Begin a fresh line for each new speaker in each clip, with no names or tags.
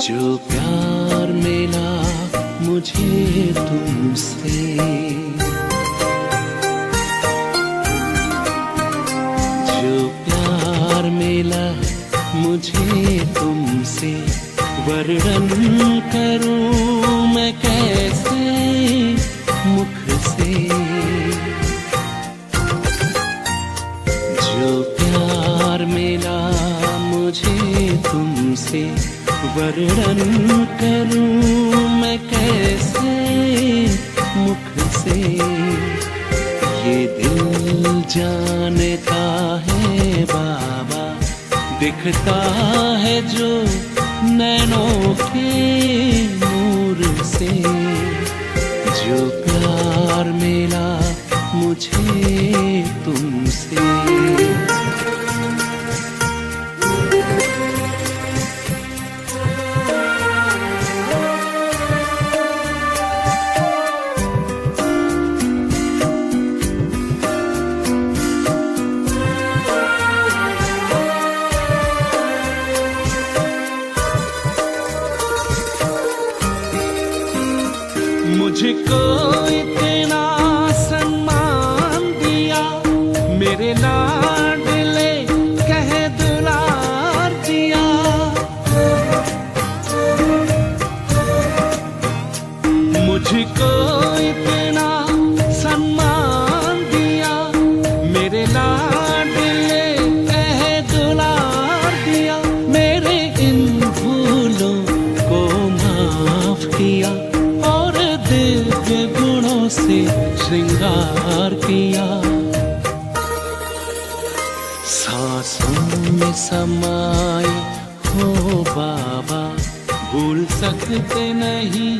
जो प्यार मिला मुझे तुमसे, जो प्यार मिला मुझे तुमसे, वर्णन करूं मैं कैसे मुख से। जो प्यार मिला मुझे तुमसे, वर्णन करूं मैं कैसे मुख से। ये दिल जानता है बाबा, दिखता है जो नैनों के नूर से। जो प्यार मिला मुझे तुमसे। मुझको इतना सम्मान दिया, मेरे लाडले कह दुलार दिया। मुझको इतना सम्मान दिया, मेरे लाडले कह दुलार दिया। मेरे इन भूलों को माफ किया, दिव्य गुणों से श्रृंगार किया। सांसों में समाए हो बाबा, भूल सकते नहीं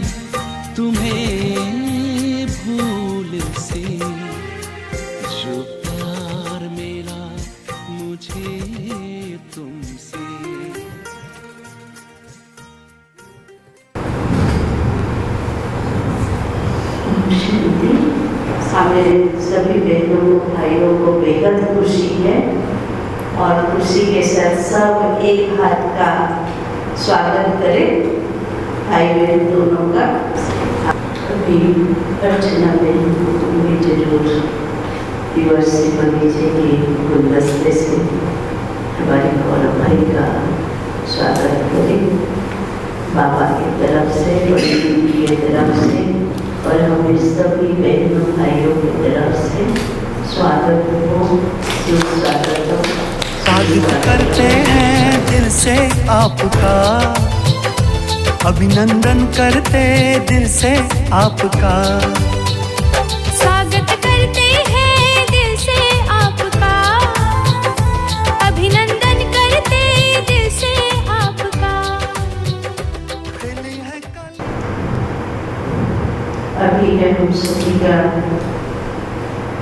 तुम्हें भूल से। जो प्यार मिला मुझे तुमसे।
सामने सभी बहनों भाइयों को बेहद खुशी है और खुशी के साथ सब एक हाथ का स्वागत करें भाई बहन दोनों का। अभी अर्चना बहन भी जरूर दिवसीय बगीचे के गुलदस्ते से हमारे गौरव भाई का स्वागत करें बाबा की तरफ से, बड़ी दीदी की तरफ से और हमें सभी बहनों भाइयों की तरफ से स्वागत हो, सुस्वागत हो।
स्वागत करते हैं दिल से आपका, अभिनंदन करते दिल से आपका।
स्वागत करते हैं दिल से आपका, अभिनंदन करते दिल से आपका।
अभी है हम सभी का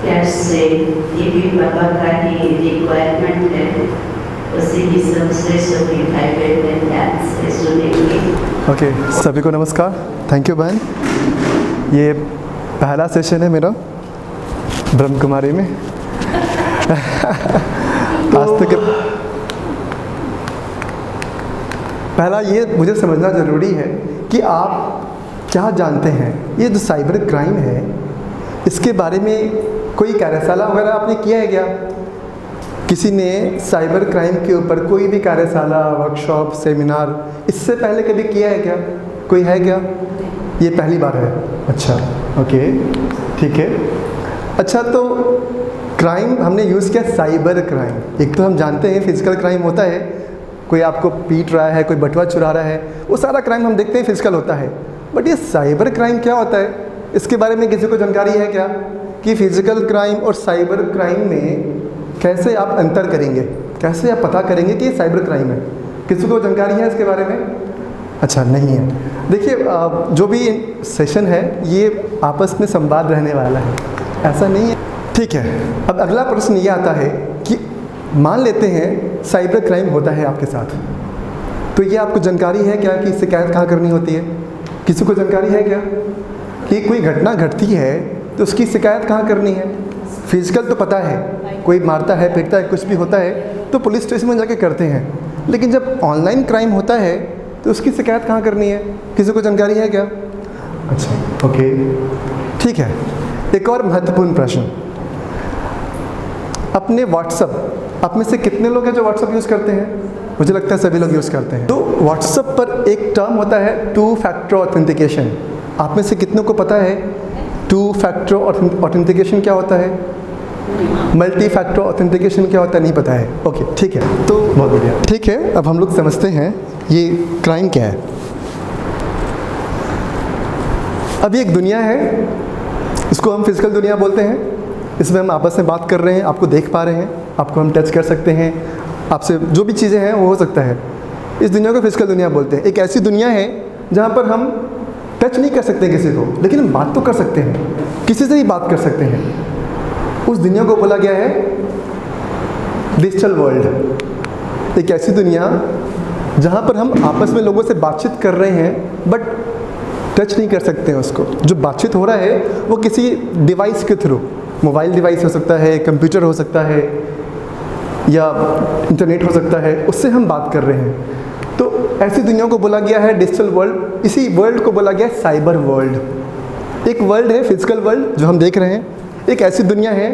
कैश से, ये भी बाबा का ही रिक्वायरमेंट है, उसी ही सबसे सभी भाई बहन ध्यान से सुनेंगे।
ओके, सभी को नमस्कार। थैंक यू बहन। ये पहला सेशन है मेरा ब्रह्म कुमारी में। आज तक पहला ये मुझे समझना ज़रूरी है कि आप क्या जानते हैं। ये जो साइबर क्राइम है, इसके बारे में कोई कार्यशाला वगैरह आपने किया है क्या? किसी ने साइबर क्राइम के ऊपर कोई भी कार्यशाला, वर्कशॉप, सेमिनार इससे पहले कभी किया है क्या? कोई है क्या? ये पहली बार है। अच्छा, ओके, ठीक है। अच्छा, तो क्राइम हमने यूज़ किया साइबर क्राइम। एक तो हम जानते हैं फिजिकल क्राइम होता है, कोई आपको पीट रहा है, कोई बटुआ चुरा रहा है, वो सारा क्राइम हम देखते हैं फिजिकल होता है। बट ये साइबर क्राइम क्या होता है, इसके बारे में किसी को जानकारी है क्या? कि फिजिकल क्राइम और साइबर क्राइम में कैसे आप अंतर करेंगे, कैसे आप पता करेंगे कि ये साइबर क्राइम है? किसी को जानकारी है इसके बारे में? अच्छा, नहीं है। देखिए, जो भी सेशन है ये आपस में संवाद रहने वाला है, ऐसा नहीं है, ठीक है। अब अगला प्रश्न ये आता है कि मान लेते हैं साइबर क्राइम होता है आपके साथ, तो ये आपको जानकारी है क्या कि शिकायत कहाँ करनी होती है? किसी को जानकारी है क्या कि कोई घटना घटती है तो उसकी शिकायत कहाँ करनी है? फिजिकल तो पता है, कोई मारता है, पीटता है, कुछ भी होता है तो पुलिस स्टेशन में जाके करते हैं। लेकिन जब ऑनलाइन क्राइम होता है तो उसकी शिकायत कहाँ करनी है? किसी को जानकारी है क्या? अच्छा, ओके, ठीक है। एक और महत्वपूर्ण प्रश्न, अपने व्हाट्सअप, आप में से कितने लोग हैं जो व्हाट्सअप यूज़ करते हैं? मुझे लगता है सभी लोग यूज़ करते हैं। तो व्हाट्सअप पर एक टर्म होता है 2 फैक्टर ऑथेंटिकेशन। आप में से कितनों को पता है 2 फैक्टर ऑथेंटिकेशन क्या होता है? मल्टी फैक्टर ऑथेंटिकेशन क्या होता है? नहीं पता है। ओके, ठीक है, तो बहुत बढ़िया। ठीक है, अब हम लोग समझते हैं ये क्राइम क्या है। अब ये एक दुनिया है, इसको हम फिजिकल दुनिया बोलते हैं। इसमें हम आपस में बात कर रहे हैं, आपको देख पा रहे हैं, आपको हम टच कर सकते हैं, आपसे जो भी चीज़ें हैं वो हो सकता है। इस दुनिया को फिजिकल दुनिया बोलते हैं। एक ऐसी दुनिया है जहाँ पर हम टच नहीं कर सकते किसी को, लेकिन हम बात तो कर सकते हैं, किसी से भी बात कर सकते हैं। उस दुनिया को बोला गया है डिजिटल वर्ल्ड। एक ऐसी दुनिया जहाँ पर हम आपस में लोगों से बातचीत कर रहे हैं बट टच नहीं कर सकते हैं उसको। जो बातचीत हो रहा है वो किसी डिवाइस के थ्रू, मोबाइल डिवाइस हो सकता है, कंप्यूटर हो सकता है, या इंटरनेट हो सकता है, उससे हम बात कर रहे हैं। तो ऐसी दुनिया को बोला गया है डिजिटल वर्ल्ड। इसी वर्ल्ड को बोला गया है साइबर वर्ल्ड। एक वर्ल्ड है फिजिकल वर्ल्ड जो हम देख रहे हैं, एक ऐसी दुनिया है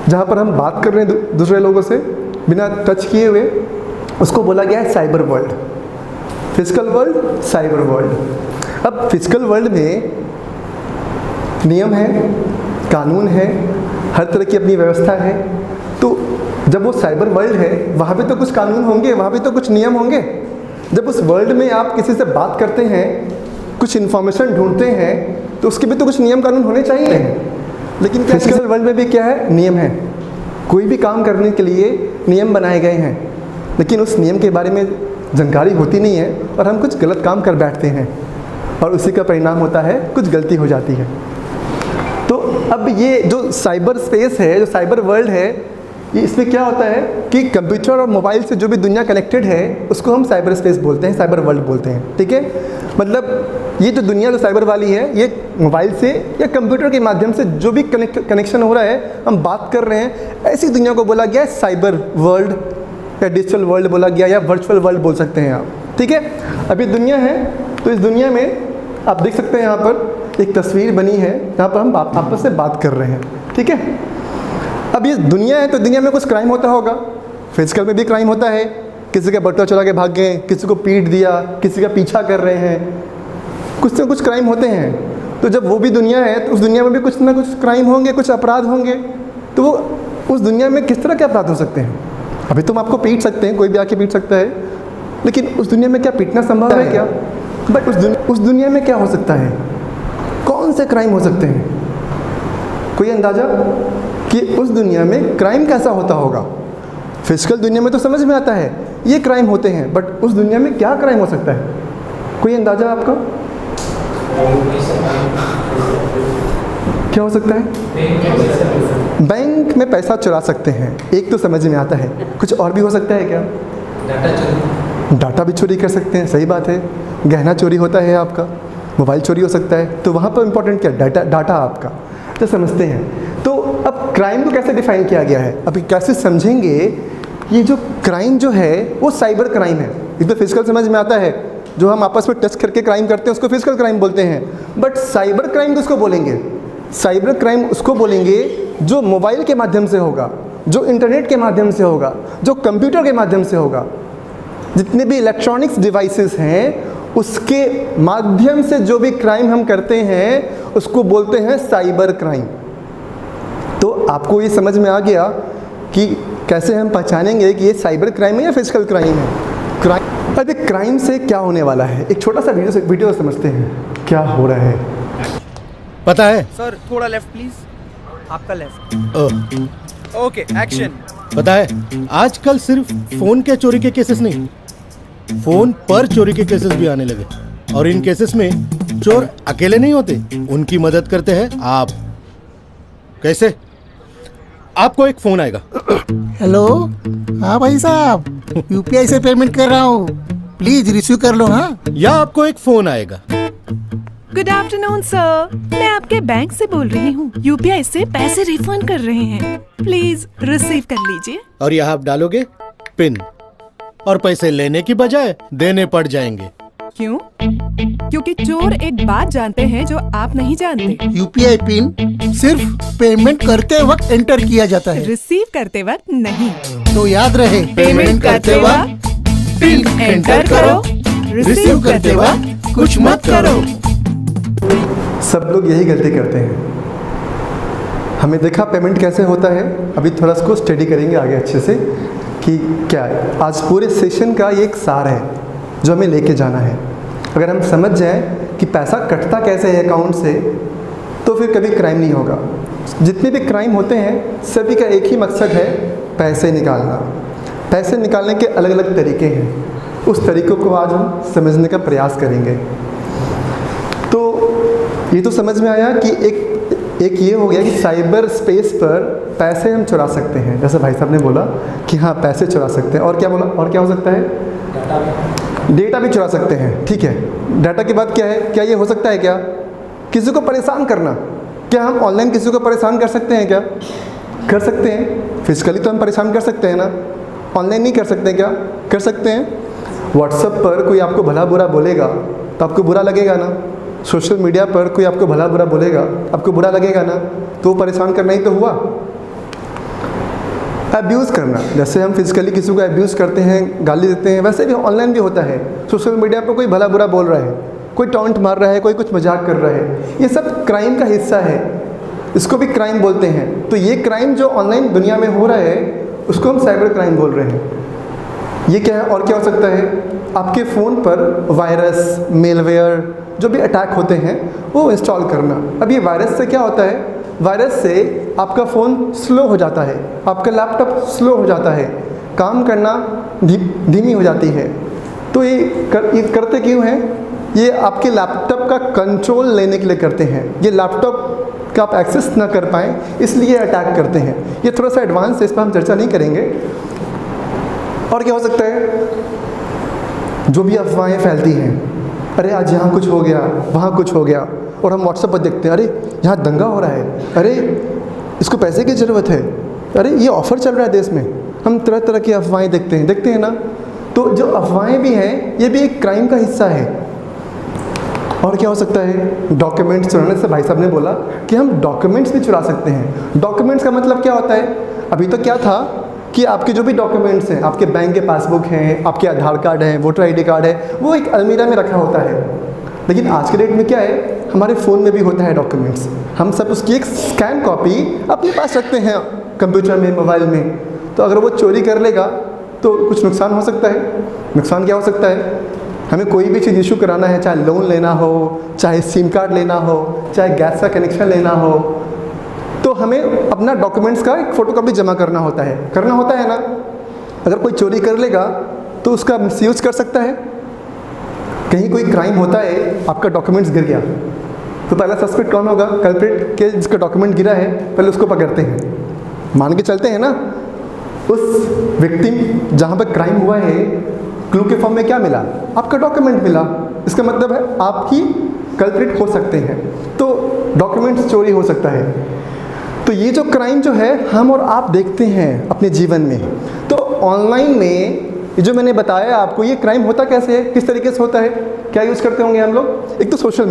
जहाँ पर हम बात कर रहे हैं दूसरे लोगों से बिना टच किए हुए, उसको बोला गया है cyber world. Physical world, cyber world. अब फिजिकल वर्ल्ड में नियम है, कानून है, हर तरह की अपनी व्यवस्था है। तो जब वो साइबर वर्ल्ड है वहाँ पे तो कुछ कानून होंगे, वहाँ पे तो कुछ नियम होंगे। जब उस वर्ल्ड में आप किसी से बात करते हैं, कुछ इन्फॉर्मेशन ढूंढते हैं, तो उसके भी तो कुछ नियम कानून होने चाहिए। लेकिन फिजिकल वर्ल्ड में भी क्या है? नियम है। कोई भी काम करने के लिए नियम बनाए गए हैं, लेकिन उस नियम के बारे में जानकारी होती नहीं है और हम कुछ गलत काम कर बैठते हैं और उसी का परिणाम होता है कुछ गलती हो जाती है। तो अब ये जो साइबर स्पेस है, जो साइबर वर्ल्ड है, ये इसमें क्या होता है कि कंप्यूटर और मोबाइल से जो भी दुनिया कनेक्टेड है उसको हम साइबर स्पेस बोलते हैं, साइबर वर्ल्ड बोलते हैं। ठीक है, मतलब ये जो दुनिया जो साइबर वाली है, ये मोबाइल से या कंप्यूटर के माध्यम से जो भी कनेक्शन हो रहा है, हम बात कर रहे हैं, ऐसी दुनिया को बोला गया साइबर वर्ल्ड या डिजिटल वर्ल्ड बोला गया, या वर्चुअल वर्ल्ड बोल सकते हैं आप। ठीक है, अब ये दुनिया है, तो इस दुनिया में आप देख सकते हैं यहाँ पर एक तस्वीर बनी है जहाँ पर हम आपस से बात कर रहे हैं। ठीक है, अब ये दुनिया है तो दुनिया में कुछ क्राइम होता होगा, फिजिकल में भी क्राइम होता है। किसी का बटुआ चुरा के भाग गए, किसी को पीट दिया, किसी का पीछा कर रहे हैं, कुछ ना कुछ क्राइम होते हैं। तो जब वो भी दुनिया है तो उस दुनिया में भी कुछ ना कुछ क्राइम होंगे, कुछ अपराध होंगे। तो वो उस दुनिया में किस तरह के अपराध हो सकते हैं? अभी तुम आपको पीट सकते हैं, कोई भी आके पीट सकता है, लेकिन उस दुनिया में क्या पीटना संभव है क्या? बट उस दुनिया में क्या हो सकता है? कौन से क्राइम हो सकते हैं? कोई अंदाज़ा कि उस दुनिया में क्राइम कैसा होता होगा? फिजिकल दुनिया में तो समझ में आता है ये क्राइम होते हैं, बट उस दुनिया में क्या क्राइम हो सकता है? कोई अंदाज़ा आपका? क्या हो सकता है? बैंक में पैसा चुरा सकते हैं, एक तो समझ में आता है। कुछ और भी हो सकता है क्या? डाटा भी चोरी कर सकते हैं, सही बात है। गहना चोरी होता है आपका, मोबाइल चोरी हो सकता है। तो वहाँ पर इंपॉर्टेंट क्या? डाटा आपका। तो समझते हैं। तो अब क्राइम को कैसे डिफाइन किया गया है? अभी कैसे समझेंगे? ये जो क्राइम जो है वो साइबर क्राइम है। एक तो फिजिकल समझ में आता है, जो हम आपस में टच करके क्राइम करते हैं उसको फिजिकल क्राइम बोलते हैं। बट साइबर क्राइम किसको बोलेंगे? साइबर क्राइम उसको बोलेंगे जो मोबाइल के माध्यम से होगा, जो इंटरनेट के माध्यम से होगा, जो कंप्यूटर के माध्यम से होगा। जितने भी इलेक्ट्रॉनिक्स डिवाइसेस हैं उसके माध्यम से जो भी क्राइम हम करते हैं उसको बोलते हैं साइबर क्राइम। तो आपको ये समझ में आ गया कि कैसे हम पहचानेंगे कि ये साइबर क्राइम है या फिजिकल क्राइम है। क्राइम, अभी क्राइम से क्या होने वाला है, एक छोटा सा वीडियो समझते हैं क्या हो रहा है।
पता है
सर थोड़ा लेफ्ट प्लीज, आपका लेफ्ट। Okay action.
पता है आजकल सिर्फ फोन के चोरी के केसेस नहीं, फोन पर चोरी के केसेस भी आने लगे। और इन केसेस में चोर अकेले नहीं होते, उनकी मदद करते हैं आप। कैसे? आपको एक फोन आएगा।
हेलो, हाँ भाई साहब, यूपीआई से पेमेंट कर रहा हूँ, प्लीज रिसीव कर लो। हाँ,
या आपको एक फोन आएगा।
गुड आफ्टरनून सर, मैं आपके बैंक से बोल रही हूँ, यूपीआई से पैसे रिफंड कर रहे हैं, प्लीज रिसीव कर लीजिए।
और यहाँ आप डालोगे पिन, और पैसे लेने की बजाय देने पड़ जाएंगे।
क्यों? क्योंकि चोर एक बात जानते हैं जो आप नहीं जानते।
यूपीआई पिन सिर्फ पेमेंट करते वक्त एंटर किया जाता है,
रिसीव करते वक्त नहीं।
तो याद रहे
पेमेंट करते वक्त पिन एंटर करो, रिसीव करते वक्त कुछ मत करो।
सब लोग यही गलती करते हैं। हमें देखा पेमेंट कैसे होता है, अभी थोड़ा इसको स्टडी करेंगे आगे अच्छे से कि क्या है। आज पूरे सेशन का ये एक सार है जो हमें लेके जाना है। अगर हम समझ जाएं कि पैसा कटता कैसे है अकाउंट से, तो फिर कभी क्राइम नहीं होगा। जितने भी क्राइम होते हैं सभी का एक ही मकसद है, पैसे निकालना। पैसे निकालने के अलग अलग तरीके हैं, उस तरीक़ों को आज हम समझने का प्रयास करेंगे। तो ये तो समझ में आया कि एक ये हो गया कि साइबर स्पेस पर पैसे हम चुरा सकते हैं, जैसे भाई साहब ने बोला कि हाँ पैसे चुरा सकते हैं। और क्या बोला, और क्या हो सकता है? डेटा भी चुरा सकते हैं। ठीक है, डाटा के बाद क्या है? क्या ये हो सकता है क्या किसी को परेशान करना? क्या हम ऑनलाइन किसी को परेशान कर सकते हैं? क्या कर सकते हैं? फिजिकली तो हम परेशान कर सकते हैं ना, ऑनलाइन नहीं कर सकते? क्या कर सकते हैं? व्हाट्सएप पर कोई आपको भला बुरा बोलेगा तो आपको बुरा लगेगा ना, सोशल मीडिया पर कोई आपको भला बुरा बोलेगा आपको बुरा लगेगा ना, तो परेशान करना ही तो हुआ। अब्यूज़ करना, जैसे हम फिजिकली किसी को अब्यूज़ करते हैं, गाली देते हैं, वैसे भी ऑनलाइन भी होता है। सोशल मीडिया पर कोई भला बुरा बोल रहा है, कोई टॉन्ट मार रहा है, कोई कुछ मजाक कर रहा है, ये सब क्राइम का हिस्सा है, इसको भी क्राइम बोलते हैं। तो ये क्राइम जो ऑनलाइन दुनिया में हो रहा है उसको हम साइबर क्राइम बोल रहे हैं। ये क्या है? और क्या हो सकता है? आपके फ़ोन पर वायरस, मेलवेयर जो भी अटैक होते हैं वो इंस्टॉल करना। अब ये वायरस से क्या होता है? वायरस से आपका फ़ोन स्लो हो जाता है, आपका लैपटॉप स्लो हो जाता है, काम करना धीमी हो जाती है। तो ये करते क्यों हैं? ये आपके लैपटॉप का कंट्रोल लेने के लिए करते हैं। ये लैपटॉप का आप एक्सेस ना कर पाएँ इसलिए अटैक करते हैं। ये थोड़ा सा एडवांस है, इस पर हम चर्चा नहीं करेंगे। और क्या हो सकता है? जो भी अफवाहें फैलती हैं, अरे आज यहाँ कुछ हो गया, वहाँ कुछ हो गया, और हम व्हाट्सएप पर देखते हैं अरे यहाँ दंगा हो रहा है, अरे इसको पैसे की ज़रूरत है, अरे ये ऑफ़र चल रहा है देश में। हम तरह तरह की अफवाहें देखते हैं ना। तो जो अफवाहें भी हैं ये भी एक क्राइम का हिस्सा है। और क्या हो सकता है? डॉक्यूमेंट्स चुराने से भाई साहब ने बोला कि हम डॉक्यूमेंट्स भी चुरा सकते हैं। डॉक्यूमेंट्स का मतलब क्या होता है? अभी तो क्या था कि आपके जो भी डॉक्यूमेंट्स हैं, आपके बैंक के पासबुक हैं, आपके आधार कार्ड है, वोटर आईडी कार्ड है, वो एक अलमीरा में रखा होता है। लेकिन आज के डेट में क्या है, हमारे फ़ोन में भी होता है डॉक्यूमेंट्स। हम सब उसकी एक स्कैन कॉपी अपने पास रखते हैं कंप्यूटर में, मोबाइल में। तो अगर वो चोरी कर लेगा तो कुछ नुकसान हो सकता है। नुकसान क्या हो सकता है? हमें कोई भी चीज़ इशू कराना है, चाहे लोन लेना हो, चाहे सिम कार्ड लेना हो, चाहे गैस का कनेक्शन लेना हो, तो हमें अपना डॉक्यूमेंट्स का एक फ़ोटोकॉपी जमा करना होता है ना। अगर कोई चोरी कर लेगा तो उसका मिसयूज़ कर सकता है। कहीं कोई क्राइम होता है, आपका डॉक्यूमेंट्स गिर गया, तो पहला सस्पेक्ट कौन होगा? कल्प्रिट के जिसका डॉक्यूमेंट गिरा है, पहले उसको पकड़ते हैं, मान के चलते हैं ना। उस विक्टिम जहाँ पर क्राइम हुआ है, क्लू के फॉर्म में क्या मिला? आपका डॉक्यूमेंट मिला। इसका मतलब है आप ही कल्प्रिट हो सकते हैं। तो डॉक्यूमेंट्स चोरी हो सकता है। तो ये जो क्राइम जो है हम और आप देखते हैं अपने जीवन में। तो ऑनलाइन में जो मैंने बताया आपको, ये क्राइम होता कैसे है, किस तरीके से होता है, क्या यूज़ करते होंगे हम लोग? एक तो सोशल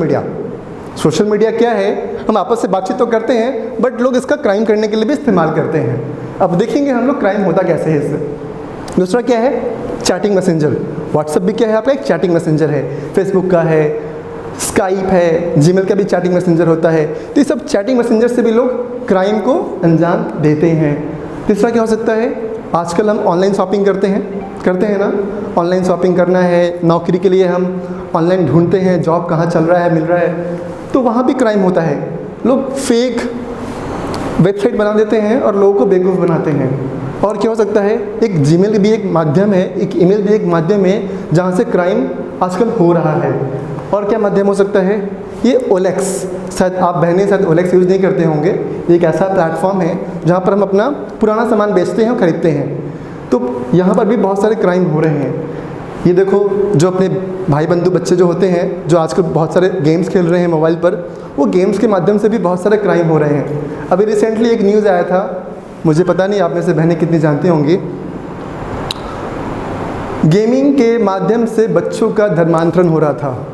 मीडिया क्या है? हम आपस से बातचीत तो करते हैं, बट लोग इसका क्राइम करने के लिए भी इस्तेमाल करते हैं। अब देखेंगे हम लोग क्राइम होता कैसे है इससे। दूसरा क्या है? Chatting messenger. व्हाट्सएप भी क्या है? आपका एक चैटिंग मैसेंजर है, फेसबुक का है, स्काइप है, जीमेल का भी चैटिंग मैसेंजर होता है। तो ये सब चैटिंग मैसेंजर से भी लोग क्राइम को अंजाम देते हैं। तीसरा क्या हो सकता है? आजकल हम ऑनलाइन शॉपिंग करते हैं ना। ऑनलाइन शॉपिंग करना है, नौकरी के लिए हम ऑनलाइन ढूंढते हैं, जॉब कहाँ चल रहा है, मिल रहा है, तो वहाँ भी क्राइम होता है। लोग फेक वेबसाइट बना देते हैं और लोगों को बेवकूफ़ बनाते हैं। और क्या हो सकता है? एक जीमेल भी एक माध्यम है, एक ईमेल भी एक माध्यम है जहाँ से क्राइम आजकल हो रहा है। और क्या माध्यम हो सकता है? ये ओलेक्स, शायद आप बहनें शायद ओलेक्स यूज़ नहीं करते होंगे। ये एक ऐसा प्लेटफॉर्म है जहाँ पर हम अपना पुराना सामान बेचते हैं और ख़रीदते हैं। तो यहाँ पर भी बहुत सारे क्राइम हो रहे हैं। ये देखो, जो अपने भाई बंधु बच्चे जो होते हैं, जो आजकल बहुत सारे गेम्स खेल रहे हैं मोबाइल पर, वो गेम्स के माध्यम से भी बहुत सारे क्राइम हो रहे हैं। अभी रिसेंटली एक न्यूज़ आया था, मुझे पता नहीं आप में से बहनें कितनी जानती होंगी, गेमिंग के माध्यम से बच्चों का धर्मांतरण हो रहा था,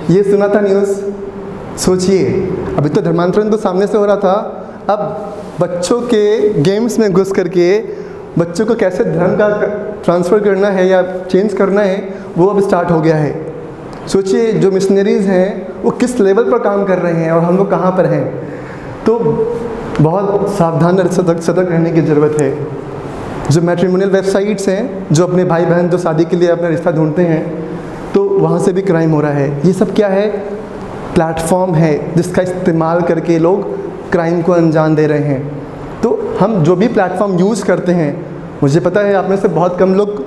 ये सुना था न्यूज़। सोचिए, अभी तो धर्मांतरण तो सामने से हो रहा था, अब बच्चों के गेम्स में घुस करके बच्चों को कैसे धर्म का ट्रांसफ़र करना है या चेंज करना है, वो अब स्टार्ट हो गया है। सोचिए, जो मिशनरीज़ हैं वो किस लेवल पर काम कर रहे हैं और हम लोग कहाँ पर हैं। तो बहुत सावधान और सतर्क रहने की ज़रूरत है। जो मैट्रिमोनियल वेबसाइट्स हैं, जो अपने भाई बहन जो शादी के लिए अपना रिश्ता ढूंढते हैं, तो वहाँ से भी क्राइम हो रहा है। ये सब क्या है? प्लेटफॉर्म है जिसका इस्तेमाल करके लोग क्राइम को अंजाम दे रहे हैं। तो हम जो भी प्लेटफॉर्म यूज़ करते हैं, मुझे पता है आप में से बहुत कम लोग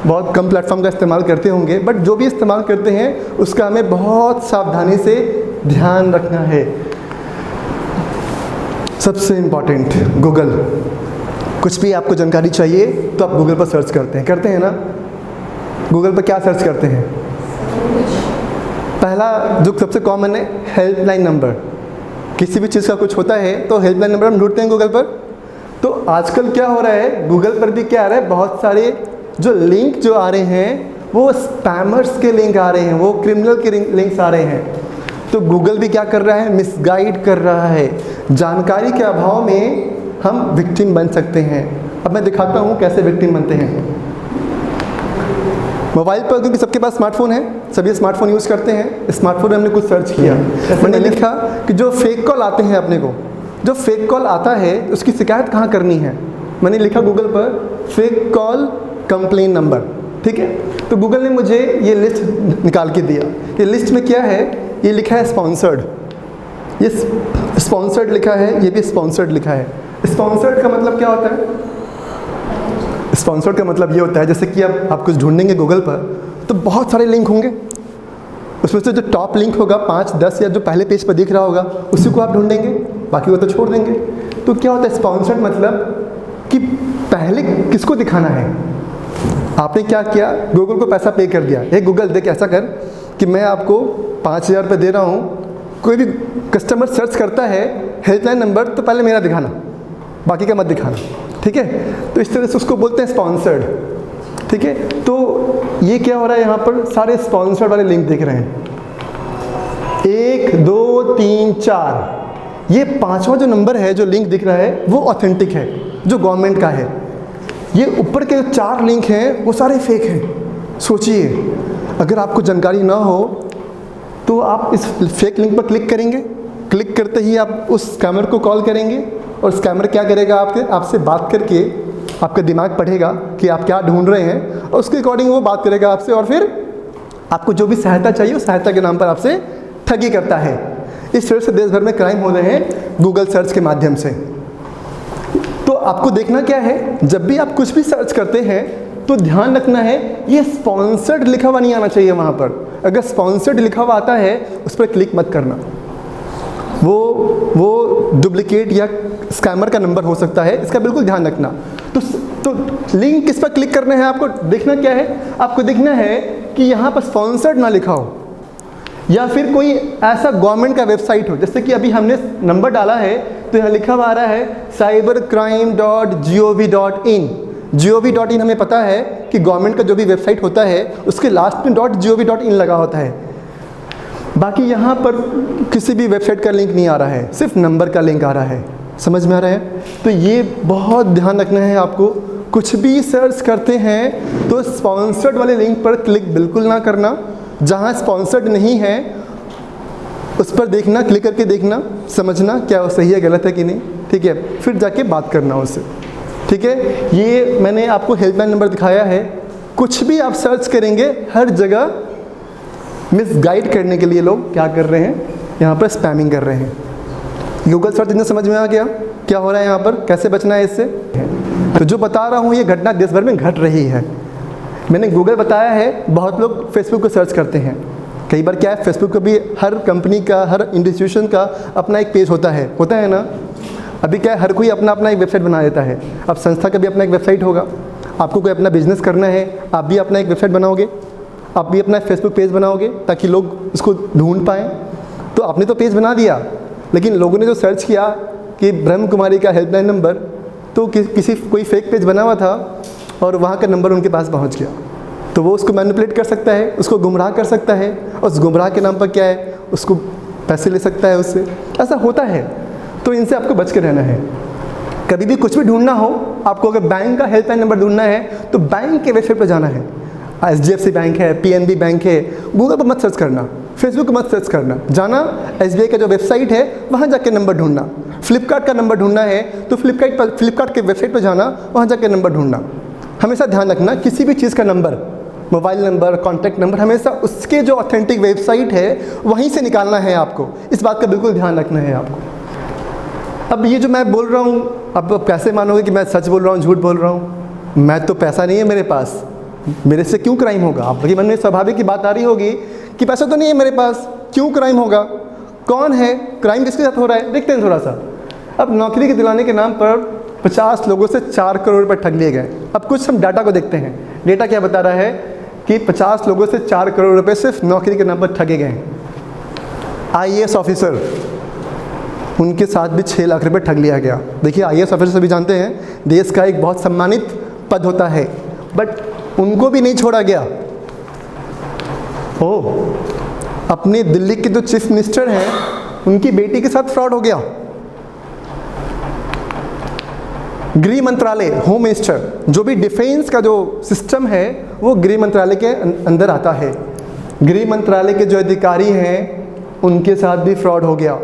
बहुत कम प्लेटफॉर्म का इस्तेमाल करते होंगे, बट जो भी इस्तेमाल करते हैं उसका हमें बहुत सावधानी से ध्यान रखना है। सबसे इम्पॉर्टेंट, गूगल। कुछ भी आपको जानकारी चाहिए तो आप गूगल पर सर्च करते हैं ना। गूगल पर क्या सर्च करते हैं? पहला जो सबसे कॉमन है, हेल्पलाइन नंबर। किसी भी चीज़ का कुछ होता है तो हेल्पलाइन नंबर हम ढूंढते हैं गूगल पर। तो आजकल क्या हो रहा है, गूगल पर भी क्या आ रहा है, बहुत सारे जो लिंक जो आ रहे हैं वो स्पैमर्स के लिंक आ रहे हैं, वो क्रिमिनल के लिंक्स आ रहे हैं। तो गूगल भी क्या कर रहा है, मिसगाइड कर रहा है। जानकारी के अभाव में हम विक्टिम बन सकते हैं। अब मैं दिखाता हूँ कैसे विक्टिम बनते हैं। मोबाइल पर, क्योंकि सबके पास स्मार्टफोन है, सभी स्मार्टफोन यूज़ करते हैं। स्मार्टफोन में हमने कुछ सर्च किया, मैंने लिखा कि जो फेक कॉल आते हैं अपने को, जो फेक कॉल आता है उसकी शिकायत कहाँ करनी है। मैंने लिखा गूगल पर फेक कॉल कंप्लेन नंबर, ठीक है। तो गूगल ने मुझे ये लिस्ट निकाल के दिया। ये लिस्ट में क्या है, ये लिखा है स्पॉन्सर्ड, ये स्पॉन्सर्ड लिखा है, ये भी स्पॉन्सर्ड लिखा है। स्पॉन्सर्ड का मतलब क्या होता है? स्पॉन्सर्ड का मतलब ये होता है, जैसे कि अब आप कुछ ढूंढेंगे गूगल पर तो बहुत सारे लिंक होंगे, उसमें से जो टॉप लिंक होगा 5, 10 या जो पहले पेज पर दिख रहा होगा उसी को आप ढूंढेंगे, बाकी वो तो छोड़ देंगे। तो क्या होता है स्पॉन्सर्ड मतलब कि पहले किसको दिखाना है। आपने क्या किया, गूगल को पैसा पे कर दिया, हे गूगल देख ऐसा कर कि मैं आपको 5,000 रुपये दे रहा हूँ, कोई भी कस्टमर सर्च करता है हेल्पलाइन नंबर तो पहले मेरा दिखाना, बाकी का मत दिखाना, ठीक है। तो इस तरह से उसको बोलते हैं स्पॉन्सर्ड, ठीक है। तो ये क्या हो रहा है, यहाँ पर सारे स्पॉन्सर्ड वाले लिंक दिख रहे हैं, 1, 2, 3, 4। ये 5वां जो नंबर है, जो लिंक दिख रहा है वो ऑथेंटिक है, जो गवर्नमेंट का है। ये ऊपर के जो 4 लिंक हैं वो सारे फेक हैं। सोचिए, अगर आपको जानकारी ना हो तो आप इस फेक लिंक पर क्लिक करेंगे, क्लिक करते ही आप उस स्कैमर को कॉल करेंगे और स्कैमर क्या करेगा, आपसे बात करके आपका दिमाग पढ़ेगा कि आप क्या ढूंढ रहे हैं और उसके अकॉर्डिंग वो बात करेगा आपसे और फिर आपको जो भी सहायता चाहिए उस सहायता के नाम पर आपसे ठगी करता है। इस तरह से देश भर में क्राइम हो रहे हैं गूगल सर्च के माध्यम से। तो आपको देखना क्या है, जब भी आप कुछ भी सर्च करते हैं तो ध्यान रखना है ये स्पॉन्सर्ड लिखा हुआ नहीं आना चाहिए वहाँ पर। अगर स्पॉन्सर्ड लिखा हुआ आता है उस पर क्लिक मत करना, वो डुप्लीकेट या स्कैमर का नंबर हो सकता है, इसका बिल्कुल ध्यान रखना। तो लिंक किस पर क्लिक करना है, आपको देखना क्या है, आपको देखना है कि यहाँ पर स्पॉन्सर्ड ना लिखा हो या फिर कोई ऐसा गवर्नमेंट का वेबसाइट हो। जैसे कि अभी हमने नंबर डाला है तो यहाँ लिखा हुआ आ रहा है cybercrime.gov.in। gov.in हमें पता है कि गवर्नमेंट का जो भी वेबसाइट होता है उसके लास्ट में .gov.in लगा होता है। बाकी यहाँ पर किसी भी वेबसाइट का लिंक नहीं आ रहा है, सिर्फ नंबर का लिंक आ रहा है। समझ में आ रहा है? तो ये बहुत ध्यान रखना है आपको। कुछ भी सर्च करते हैं तो स्पॉन्सर्ड वाले लिंक पर क्लिक बिल्कुल ना करना। जहाँ स्पॉन्सर्ड नहीं है उस पर देखना, क्लिक करके देखना, समझना क्या वो सही है गलत है कि नहीं, ठीक है। फिर जाके बात करना उससे, ठीक है। ये मैंने आपको हेल्पलाइन नंबर दिखाया है। कुछ भी आप सर्च करेंगे हर जगह मिसगाइड करने के लिए लोग क्या कर रहे हैं, यहाँ पर स्पैमिंग कर रहे हैं। गूगल सर्च इंजन समझ में आ गया क्या हो रहा है यहाँ पर, कैसे बचना है इससे। तो जो बता रहा हूँ ये घटना देश भर में घट रही है। मैंने गूगल बताया है, बहुत लोग फेसबुक को सर्च करते हैं। कई बार क्या है, फेसबुक को भी हर कंपनी का, हर इंस्टीट्यूशन का अपना एक पेज होता है ना। अभी क्या है, हर कोई अपना अपना एक वेबसाइट बना देता है। अब संस्था का भी अपना एक वेबसाइट होगा, आपको कोई अपना बिजनेस करना है आप भी अपना एक वेबसाइट बनाओगे, आप भी अपना फेसबुक पेज बनाओगे ताकि लोग उसको ढूंढ पाएँ। तो आपने तो पेज बना दिया, लेकिन लोगों ने जो सर्च किया कि ब्रह्म कुमारी का हेल्पलाइन नंबर, तो कोई फेक पेज बना हुआ था और वहाँ का नंबर उनके पास पहुँच गया। तो वो उसको मैनिपुलेट कर सकता है, उसको गुमराह कर सकता है, और उस गुमराह के नाम पर क्या है, उसको पैसे ले सकता है उससे। ऐसा होता है, तो इनसे आपको बच के रहना है। कभी भी कुछ भी ढूंढना हो, आपको अगर बैंक का हेल्पलाइन नंबर ढूंढना है तो बैंक के वेबसाइट पर जाना है। HDFC बैंक है, PNB बैंक है, गूगल पर मत सर्च करना, फेसबुक पर मत सर्च करना, जाना SBI का जो वेबसाइट है वहाँ जाके नंबर ढूंढना। फ्लिपकार्ट का नंबर ढूंढना है तो फ्लिपकार्ट के वेबसाइट पर जाना, वहाँ जाके नंबर ढूंढना। हमेशा ध्यान रखना, किसी भी चीज़ का number, mobile number, contact number, हमेशा उसके जो ऑथेंटिक वेबसाइट है वहीं से निकालना है आपको। इस बात का बिल्कुल ध्यान रखना है आपको। अब ये जो मैं बोल रहा हूँ, अब कैसे मानोगे कि मैं सच बोल रहा हूँ, झूठ बोल रहा हूँ? मैं तो पैसा नहीं है मेरे पास, मेरे से क्यों क्राइम होगा? आपके मन में स्वाभाविक की बात आ रही होगी कि पैसा तो नहीं है मेरे पास, क्यों क्राइम होगा? कौन है क्राइम, किसके साथ हो रहा है? देखते हैं थोड़ा सा। अब नौकरी के दिलाने के नाम पर 50 लोगों से 4 करोड़ रुपये ठग लिए गए। अब कुछ हम डाटा को देखते हैं। डेटा क्या बता रहा है कि 50 लोगों से 4 करोड़ रुपये सिर्फ नौकरी के नाम पर ठगे गए। IAS ऑफिसर, उनके साथ भी 6 लाख रुपए ठग लिया गया। देखिए IAS ऑफिसर सभी जानते हैं देश का एक बहुत सम्मानित पद होता है, बट उनको भी नहीं छोड़ा गया। अपने दिल्ली के जो चीफ मिनिस्टर हैं उनकी बेटी के साथ फ्रॉड हो गया। गृह मंत्रालय, होम मिनिस्टर, जो भी डिफेंस का जो सिस्टम है वो गृह मंत्रालय के अंदर आता है। गृह मंत्रालय के जो अधिकारी हैं उनके साथ भी फ्रॉड हो गया।